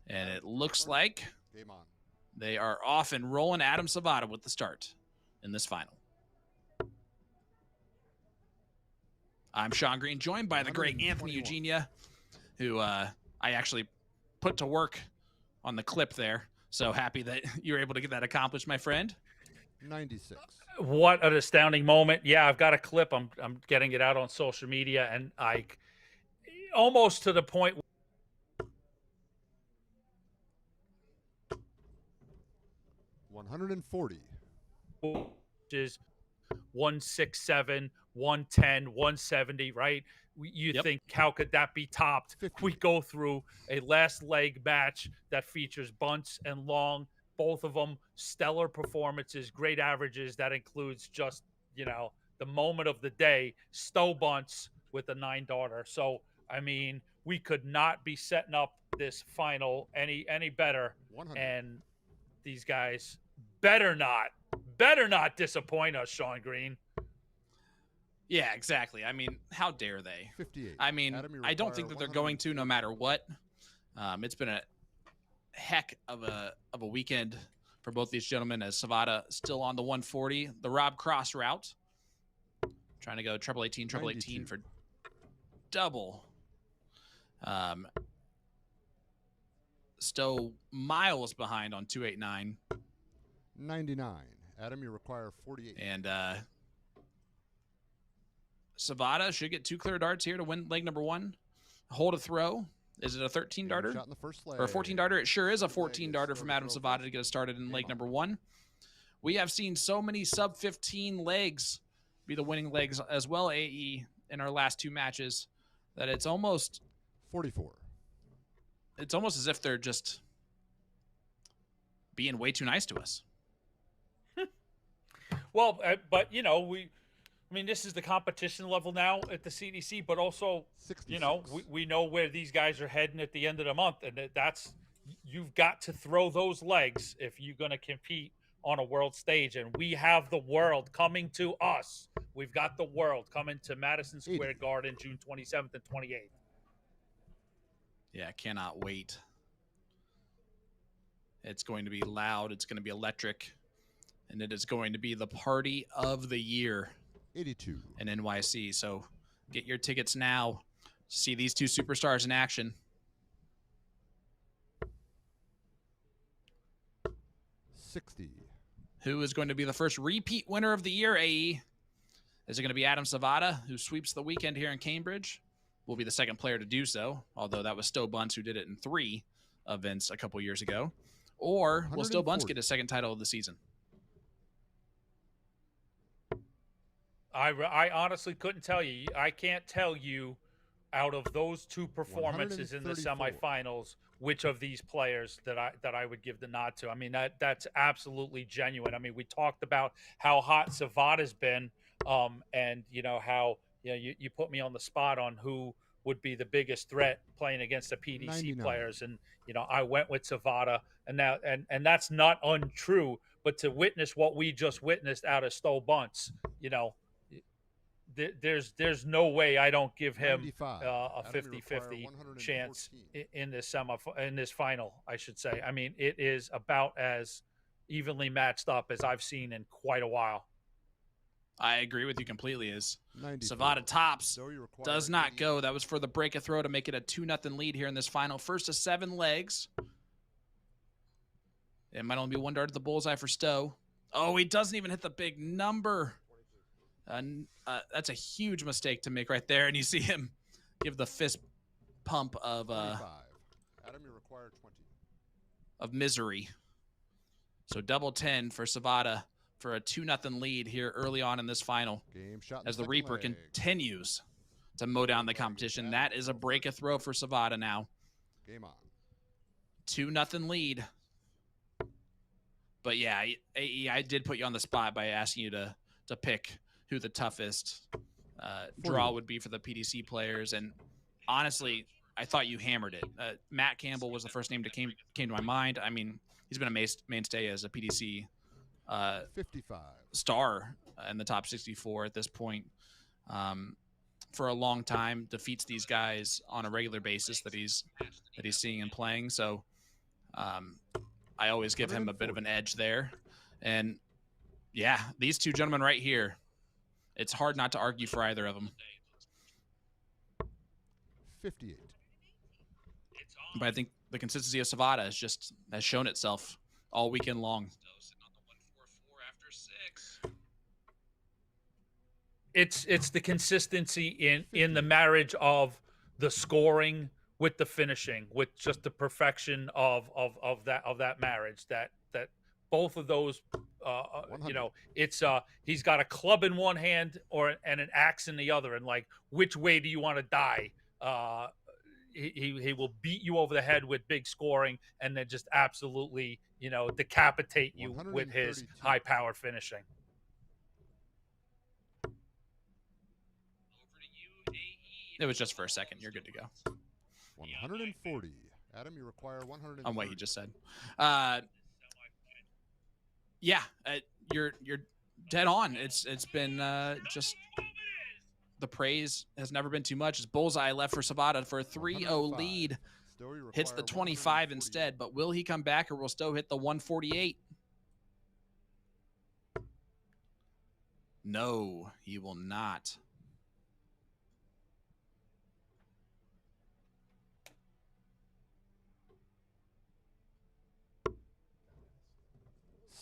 And it looks like Game on. they are off and rolling. Adam Savvada with the start in this final. I'm Sean Green, joined by the great Anthony Eugenia, who I actually put to work on the clip there. So happy that you were able to get that accomplished, my friend. 96. What an astounding moment. Yeah, I've got a clip. I'm getting it out on social media, and I almost to the point 140. which is 167, 110, 170, right? you think, how could that be topped? We go through a last leg match that features Bunts and Long, both of them stellar performances, great averages. That includes just, the moment of the day, Stow Bunts with a 9-darter. So, I mean, we could not be setting up this final any better. 100. And these guys better not disappoint us, Sean Green. Yeah, exactly. I mean, how dare they? 58. I mean, Adam, you I don't require think that they're going to, no matter what. It's been a heck of a weekend for both these gentlemen, as Savvada still on the 140, the Rob Cross route, trying to go triple 18 for double. Stow miles behind on 289. 99. Adam, you require 48. And Savvada should get 2 clear darts here to win leg number 1. Hold a throw. Is it a 13-darter? Shot in the first leg. Or a 14-darter? It sure is a 14-darter from Adam Savvada to get us started in leg number 1. We have seen so many sub-15 legs be the winning legs as well, AE, in our last 2 matches, that it's almost 44. It's almost as if they're just being way too nice to us. Well, but this is the competition level now at the CDC, but also, 66. we know where these guys are heading at the end of the month, and you've got to throw those legs if you're going to compete on a world stage, and we have the world coming to us. We've got the world coming to Madison Square Garden June 27th and 28th. Yeah, cannot wait. It's going to be loud. It's going to be electric. And it is going to be the party of the year 82 in NYC. So get your tickets now to see these 2 superstars in action. 60. Who is going to be the first repeat winner of the year, AE? Is it going to be Adam Savvada, who sweeps the weekend here in Cambridge? Will be the second player to do so, although that was Stow Bunts, who did it in 3 events a couple years ago. Or will Stow Bunts get his second title of the season? I honestly couldn't tell you. I can't tell you, out of those 2 performances in the semifinals, which of these players that I would give the nod to. I mean, that's absolutely genuine. I mean, we talked about how hot Savvada's been, and how you put me on the spot on who would be the biggest threat playing against the PDC 99. players, and I went with Savvada, and now and that's not untrue. But to witness what we just witnessed out of Stow Bunts, there's no way I don't give him a 50-50 chance in this final, I should say. I mean, it is about as evenly matched up as I've seen in quite a while. I agree with you completely. As 94. Savvada tops, does not go. That was for the break a throw to make it a 2-0 lead here in this final. First of 7 legs. It might only be 1 dart at the bullseye for Stow. Oh, he doesn't even hit the big number. That's a huge mistake to make right there, and you see him give the fist pump of Adam, you require 20. Of misery. So double 10 for Savvada for a 2-0 lead here early on in this final. Game shot as the Reaper continues to mow down the competition. That is a break a throw for Savvada now. Game on. 2-0 lead. But yeah, AE, I did put you on the spot by asking you to pick who the toughest draw would be for the PDC players. And honestly, I thought you hammered it. Matt Campbell was the first name that came to my mind. I mean, he's been a mainstay as a PDC 55 star in the top 64 at this point. For a long time, defeats these guys on a regular basis that he's seeing and playing. So I always give him a bit of an edge there. And yeah, these 2 gentlemen right here, it's hard not to argue for either of them. 58. But I think the consistency of Savvada has shown itself all weekend long. It's the consistency in the marriage of the scoring with the finishing, with just the perfection of that marriage, that both of those you know, it's he's got a club in one hand and an axe in the other, and like, which way do you want to die? He will beat you over the head with big scoring, and then just absolutely, you know, decapitate you with his high-powered finishing. It was just for a second. You're good to go. 140. Adam, you require 130. On what he just said. Yeah, you're dead on. It's been just the praise has never been too much. It's bullseye left for Savvada for a 3-0 lead. Hits the 25 instead, but will he come back or will Stow hit the 148? No, he will not.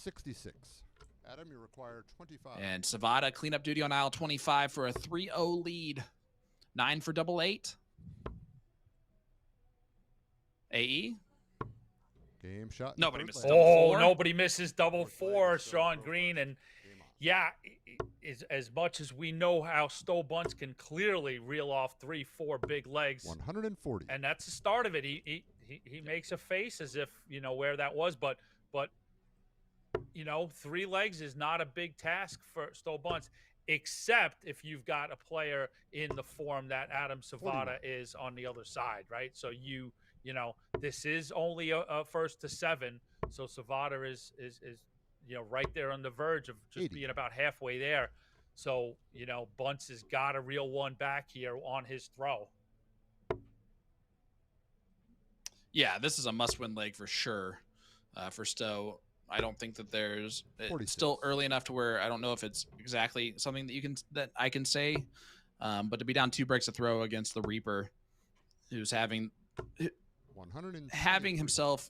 $66. Adam, you require 25. And Savvada cleanup duty on aisle 25 for a 3-0 lead. 9 for double 8. AE. Game shot. Nobody misses double four. Nobody misses double four, Sean Green. And yeah, as much as we know how Stow Bunts can clearly reel off 3-4 big legs. 140. And that's the start of it. He makes a face as if, you know, where that was, but you know, 3 legs is not a big task for Stow Bunts, except if you've got a player in the form that Adam Savvada is on the other side, right? So you know, this is only a first to 7, so Savvada is you know, right there on the verge of just being about halfway there. So, you know, Bunts has got a real one back here on his throw. Yeah, this is a must-win leg for sure for Stow. I don't think that it's still early enough to where I don't know if it's exactly something that I can say, but to be down 2 breaks a throw against the Reaper, who's having himself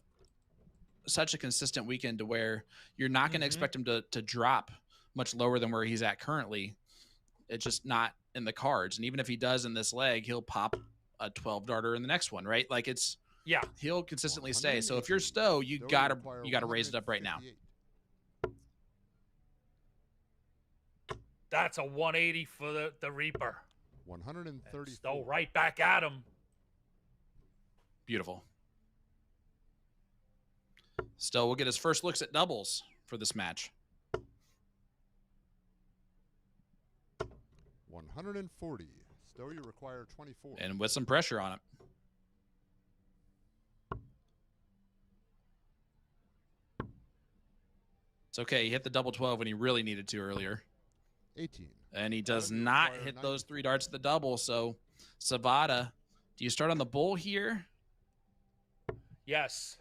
such a consistent weekend to where you're not going to expect him to drop much lower than where he's at currently. It's just not in the cards, and even if he does in this leg, he'll pop a 12 darter in the next one, right? Like he'll consistently stay. So if you're Stow, you gotta raise it up right now. That's a 180 for the Reaper. 130. Stow right back at him. Beautiful. Stow will get his first looks at doubles for this match. 140. Stow, you require 24. And with some pressure on it. It's okay. He hit the double 12 when he really needed to earlier. 18. And he does not hit those 3 darts at the double. So, Savvada, do you start on the bull here? Yes.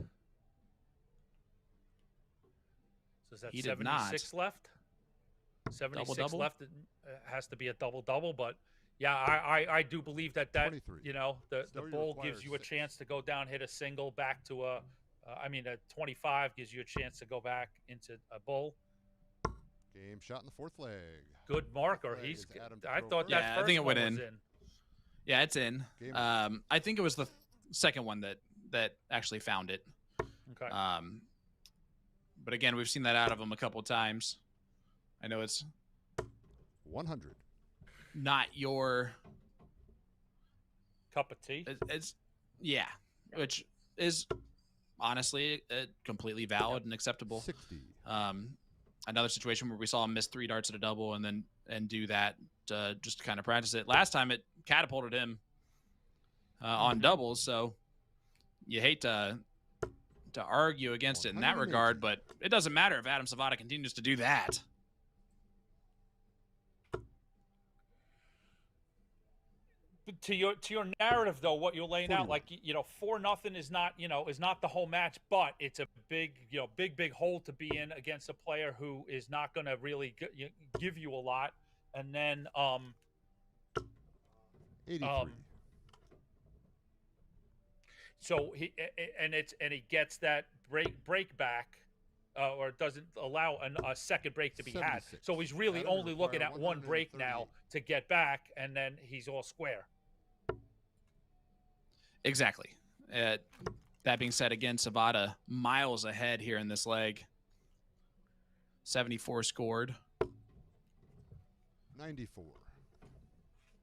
So is that 76 left? 76 double? left. It has to be a double-double, but yeah, I do believe that you know, the bull gives you a chance to go down, hit a single back to a 25 gives you a chance to go back into a bull. Game shot in the 4th leg. Good marker. I thought that first I think it went one was in. Yeah, it's in. I think it was the second one that actually found it. Okay. But again, we've seen that out of him a couple of times. I know it's 100. Not your cup of tea. Which is honestly completely valid and acceptable. 60. Another situation where we saw him miss 3 darts at a double and do that just to kind of practice it. Last time it catapulted him on doubles, so you hate to argue against it in that regard, but it doesn't matter if Adam Savvada continues to do that. To your narrative though, what you're laying out, like, you know, 4-0 is not the whole match, but it's a big hole to be in against a player who is not going to really give you a lot. And then 83. So he gets that break back, or doesn't allow a second break to be 76. had. So he's really only looking at 1 break now to get back, and then he's all square. Exactly. That being said, again, Savvada miles ahead here in this leg. 74 scored. 94.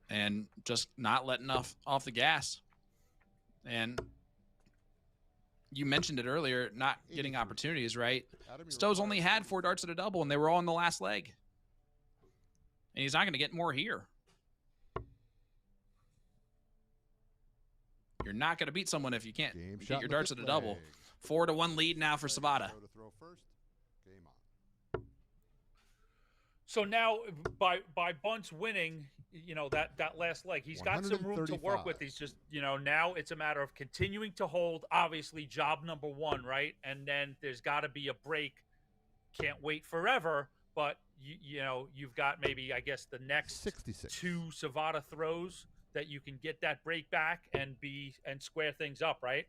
And just not letting off the gas. And you mentioned it earlier, not getting opportunities, right? Stow's only had 4 darts at a double, and they were all in the last leg. And he's not going to get more here. You're not going to beat someone if you can't get your darts at a double. 4-1 lead now for Savvada. So now, by Bunts winning, you know, that last leg, he's got some room to work with. He's just, you know, now it's a matter of continuing to hold, obviously, job number 1, right? And then there's got to be a break. Can't wait forever, but, you know, you've got maybe, I guess, the next 66. 2 Savvada throws that you can get that break back and square things up, right?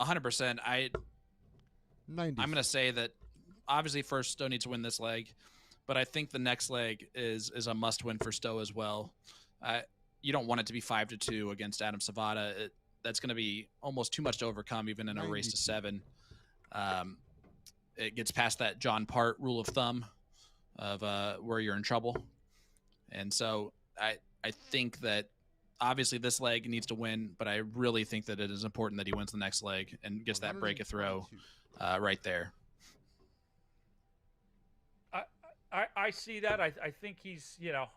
100%. I'm going to say that obviously first Stow needs to win this leg, but I think the next leg is a must win for Stow as well. You don't want it to be 5-2 against Adam Savvada. That's going to be almost too much to overcome, even in a race to 7. It gets past that John Part rule of thumb of where you're in trouble. And so I think that obviously this leg needs to win, but I really think that it is important that he wins the next leg and gets that break a throw right there. I see that. I think he's, you know,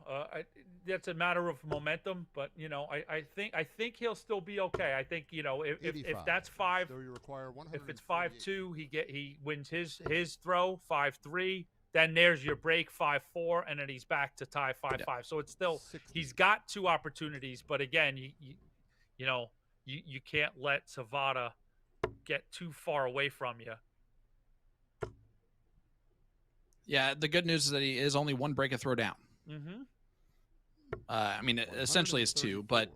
that's a matter of momentum, but, you know, I think he'll still be okay. I think, you know, if that's 5, so you require if it's 5-2, he wins his throw 5-3. Then there's your break 5-4, and then he's back to tie 5-5. Yeah. So it's still 60. He's got 2 opportunities, but again, you know, you can't let Savvada get too far away from you. Yeah, the good news is that he is only 1 break a throw down. Mm-hmm. I mean, essentially it's 2, but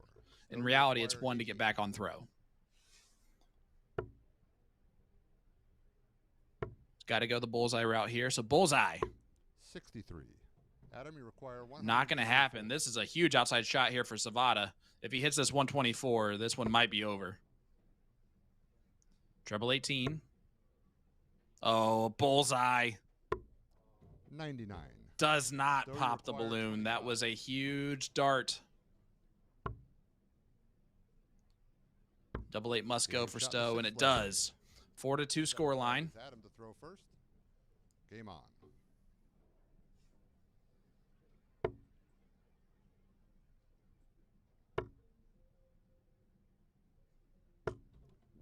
in reality, it's 1 to get back on throw. Got to go the bullseye route here. So bullseye. 63. Adam, you require 1. Not going to happen. This is a huge outside shot here for Savvada. If he hits this 124, this one might be over. Treble 18. Oh, bullseye. 99. Does not pop the balloon. That was a huge dart. Double 8 must go for Stow, and it does. 4-2 score line. Adam to throw first. Game on.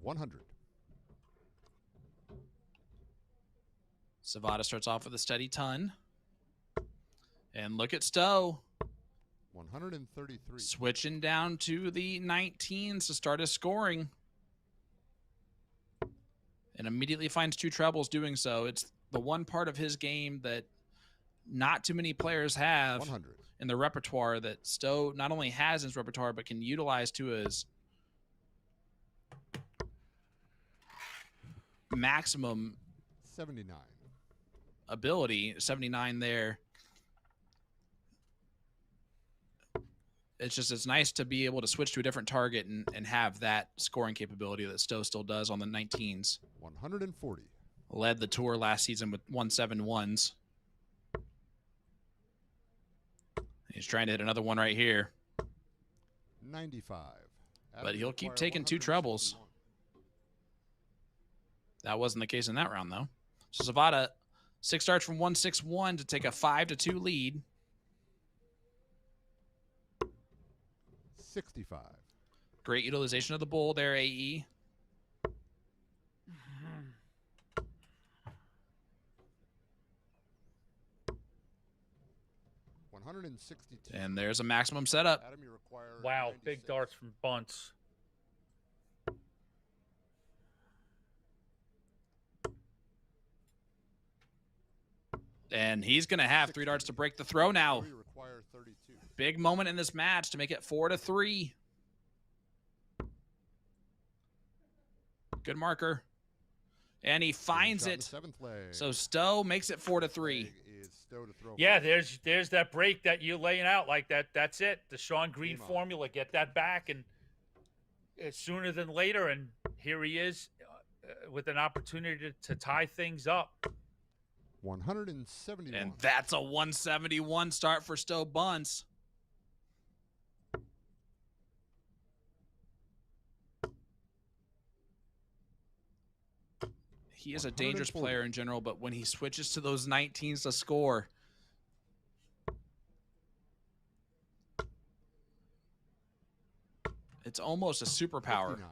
$100. Savvada starts off with a steady ton. And look at Stow. 133. Switching down to the 19s to start his scoring. And immediately finds 2 trebles doing so. It's the one part of his game that not too many players have 100. In the repertoire that Stow not only has in his repertoire, but can utilize to his maximum 79. Ability. 79 there. It's nice to be able to switch to a different target and have that scoring capability that Stow still does on the 19s. 140. Led the tour last season with 171s. He's trying to hit another one right here. 95. But he'll keep taking 2 trebles. That wasn't the case in that round, though. So Savvada, 6 starts from 161 to take a 5-2 lead. 65. Great utilization of the bull there, AE. And there's a maximum setup. Adam, you require wow, 96. big darts from Bunts. And he's going to have 3 darts to break the throw now. You require 32. Big moment in this match to make it 4-3. Good marker. And he finds it. So Stow makes it 4-3. Yeah, there's that break that you're laying out like that. That's it. The Sean Green formula. Get that back, and sooner than later. And here he is with an opportunity to tie things up. 171. And that's a 171 start for Stow Bunts. He is a dangerous player in general, but when he switches to those 19s to score, it's almost a superpower. 59.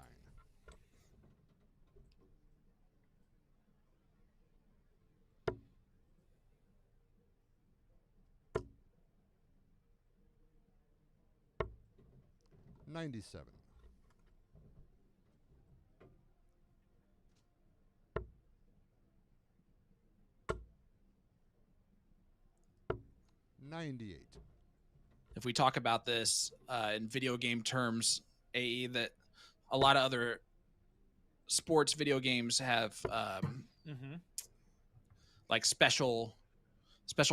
$97. $98. If we talk about this in video game terms, AE, that a lot of other sports video games have like special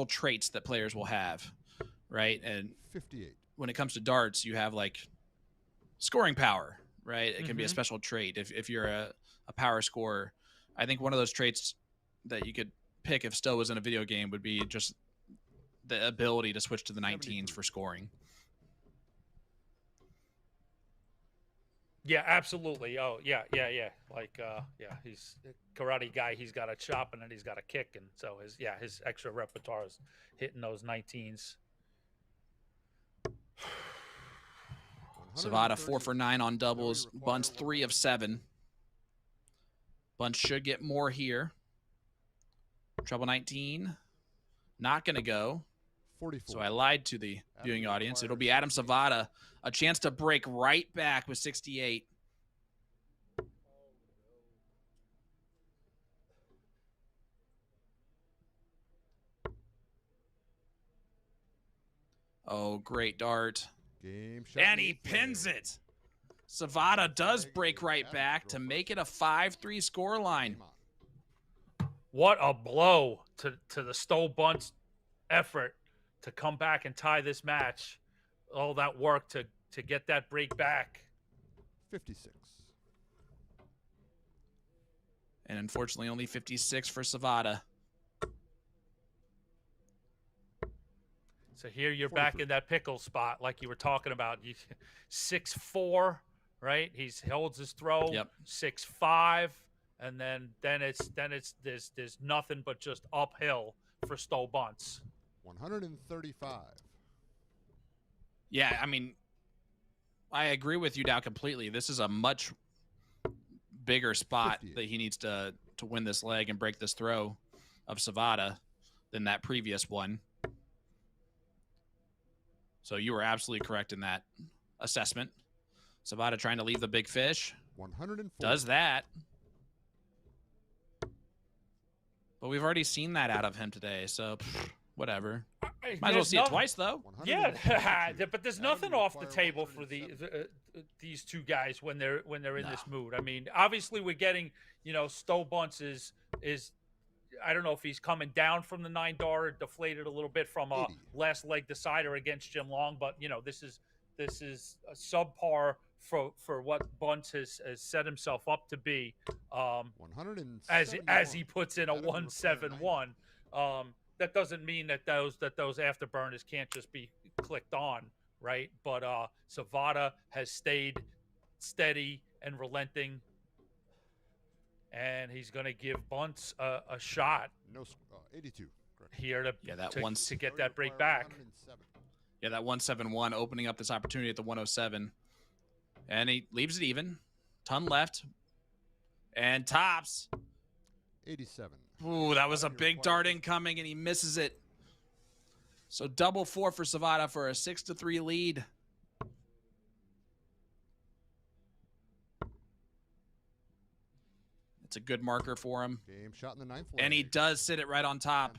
traits that players will have, right? And 58. when it comes to darts, you have like scoring power, right? It can be a special trait. If you're a power scorer, I think one of those traits that you could pick if Stow was in a video game would be just the ability to switch to the 19s for scoring. Yeah, absolutely. Oh, yeah. Like, yeah, he's a karate guy. He's got a chop and then he's got a kick, and so his extra repertoire is hitting those 19s. Savvada 4 for 9 on doubles. Bunts 3 of 7. Bunts should get more here. Treble 19. Not going to go. 44. So I lied to the viewing audience. It'll be Adam Savvada. A chance to break right back with 68. Oh, great dart. Game shot And he pins it. Savvada does break right back to make it a 5-3 scoreline. What a blow to the Stow Bunts effort to come back and tie this match. All that work to get that break back. 56. And unfortunately, only 56 for Savvada. So here you're back in that pickle spot like you were talking about. 6'4", right? He holds his throw. Yep. 6'5", and then there's nothing but just uphill for Stow Bunts. 135. Yeah, I mean, I agree with you now completely. This is a much bigger spot 58. that he needs to win this leg and break this throw of Savvada than that previous one. So you were absolutely correct in that assessment. Savvada trying to leave the big fish. 104. Does that. But we've already seen that out of him today, so whatever. Might as well see it twice, though. Yeah, but there's nothing off the table for these two guys when they're in this mood. I mean, obviously we're getting, Stow Bunts is I don't know if he's coming down from the 9 dart, deflated a little bit from a last leg decider against Jim Long, but this is a subpar for what Bunts has set himself up to be. As he puts in a 171. That doesn't mean that those afterburners can't just be clicked on, right? But Savvada has stayed steady and relenting, and he's going to give Bunts a shot. 82. Correct. Here to get that break back. Yeah, that 171 opening up this opportunity at the 107, and he leaves it even. Ton left, and tops. 87. Ooh, that was a big dart incoming, and he misses it. So double 4 for Savvada for a 6-3 lead. It's a good marker for him. Game shot in the 9th leg. And he does sit it right on top.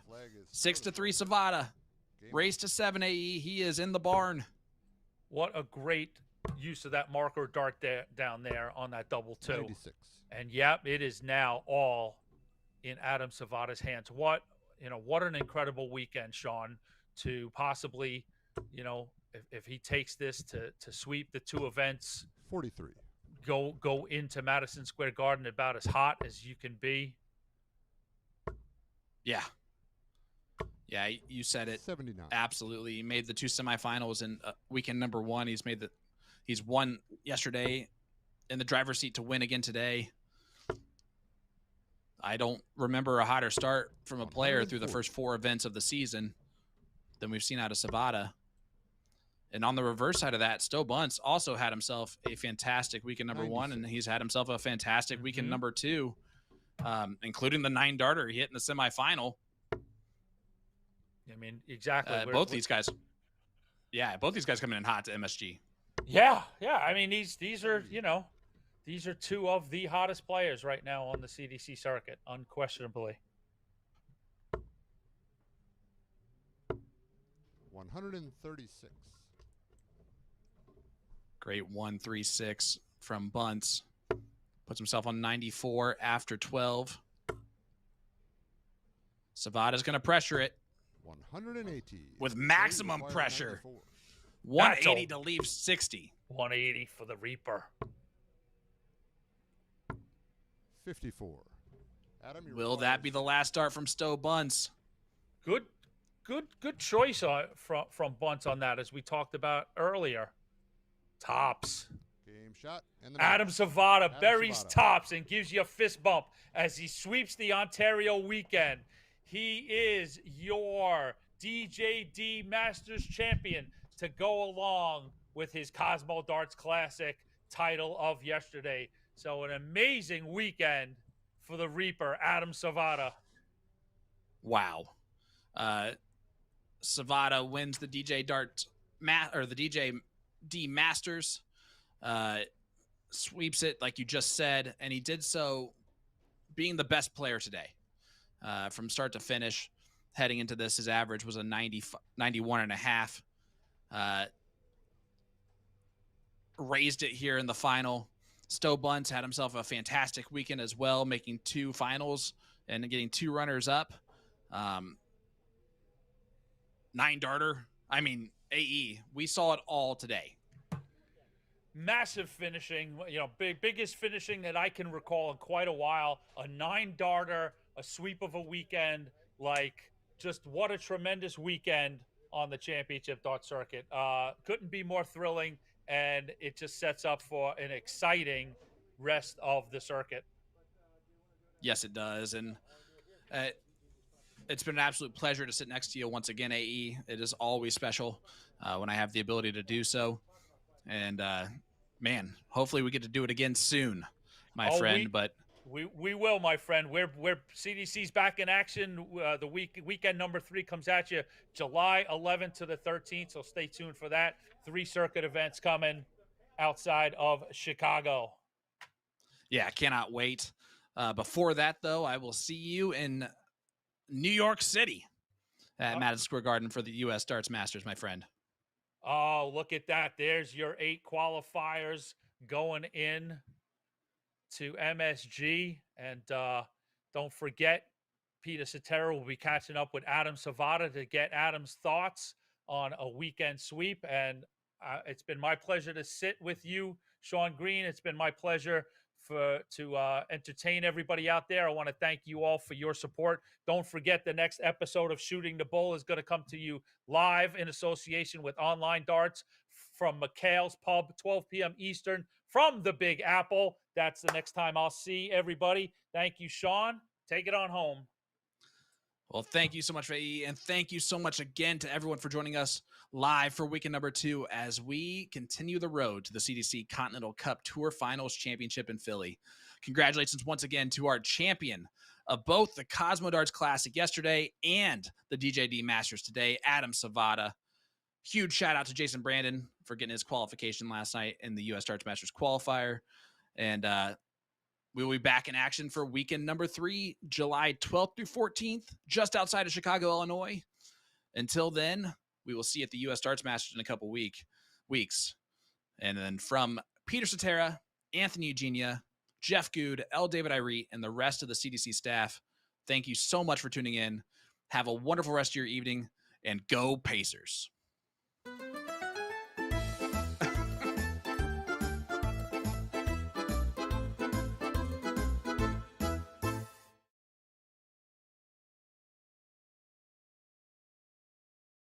6-3 Savvada. Race to 7 AE. He is in the barn. What a great use of that marker dart down there on that double 2. 96. And yep, it is now all in Adam Savvada's hands. What an incredible weekend, Sean, to possibly, if he takes this to sweep the 2 events. 43. Go into Madison Square Garden about as hot as you can be. Yeah. Yeah, you said it. 79. Absolutely. He made the 2 semifinals in weekend number 1. He's won yesterday, in the driver's seat to win again today. I don't remember a hotter start from a player through the first 4 events of the season than we've seen out of Savvada. And on the reverse side of that, Stow Bunts also had himself a fantastic weekend number 1, and he's had himself a fantastic weekend number 2, including the 9 darter he hit in the semifinal. I mean, exactly. Both these guys coming in hot to MSG. Yeah. I mean, these are, these are 2 of the hottest players right now on the CDC circuit, unquestionably. 136. Great 136 from Bunts. Puts himself on 94 after 12. Savvada's going to pressure it. 180. With maximum pressure. 180 to leave 60. 180 for the Reaper. 54. Adam, will that be the last start from Stow Bunts? Good choice from Bunts on that, as we talked about earlier. Tops. Game shot. And Adam Savvada buries tops and gives you a fist bump as he sweeps the Ontario weekend. He is your DJD Masters champion to go along with his Cosmo Darts Classic title of yesterday. So an amazing weekend for the Reaper, Adam Savvada. Wow. Savvada wins the DJ the DJD Masters. Sweeps it like you just said, and he did so being the best player today. From start to finish, heading into this, his average was a 91.5. Raised it here in the final. Stow Bunts had himself a fantastic weekend as well, making 2 finals and getting 2 runners up. 9 darter. I mean, AE. We saw it all today. Massive finishing, biggest finishing that I can recall in quite a while. A 9 darter, a sweep of a weekend. Just what a tremendous weekend on the championship dart circuit. Couldn't be more thrilling, and it just sets up for an exciting rest of the circuit. Yes, it does. And it's been an absolute pleasure to sit next to you once again, AE. It is always special when I have the ability to do so. And, man, hopefully we get to do it again soon, my friend. We will, my friend. We're CDC's back in action. The weekend number 3 comes at you July 11th to the 13th, so stay tuned for that. 3 circuit events coming outside of Chicago. Yeah, I cannot wait. Before that, though, I will see you in New York City at Madison Square Garden for the U.S. Darts Masters, my friend. Oh, look at that. There's your 8 qualifiers going in to MSG. And don't forget, Peter Cetera will be catching up with Adam Savvada to get Adam's thoughts on a weekend sweep. And it's been my pleasure to sit with you, Sean Green. It's been my pleasure to entertain everybody out there. I want to thank you all for your support. Don't forget, the next episode of Shooting the Bull is going to come to you live in association with Online Darts from McHale's Pub, 12 p.m. Eastern, from the Big Apple. That's the next time I'll see everybody. Thank you, Sean. Take it on home. Well, thank you so much, AE, and thank you so much again to everyone for joining us live for weekend number 2 as we continue the road to the CDC Continental Cup Tour Finals Championship in Philly. Congratulations once again to our champion of both the Cosmo Darts Classic yesterday and the DJD Masters today, Adam Savvada. Huge shout out to Jason Brandon for getting his qualification last night in the U.S. Darts Masters qualifier. And we will be back in action for weekend number 3, July 12th through 14th, just outside of Chicago, Illinois. Until then, we will see you at the U.S. Darts Masters in a couple weeks. And then from Peter Cetera, Anthony Eugenia, Jeff Good, L. David Irete, and the rest of the CDC staff, thank you so much for tuning in. Have a wonderful rest of your evening, and go Pacers.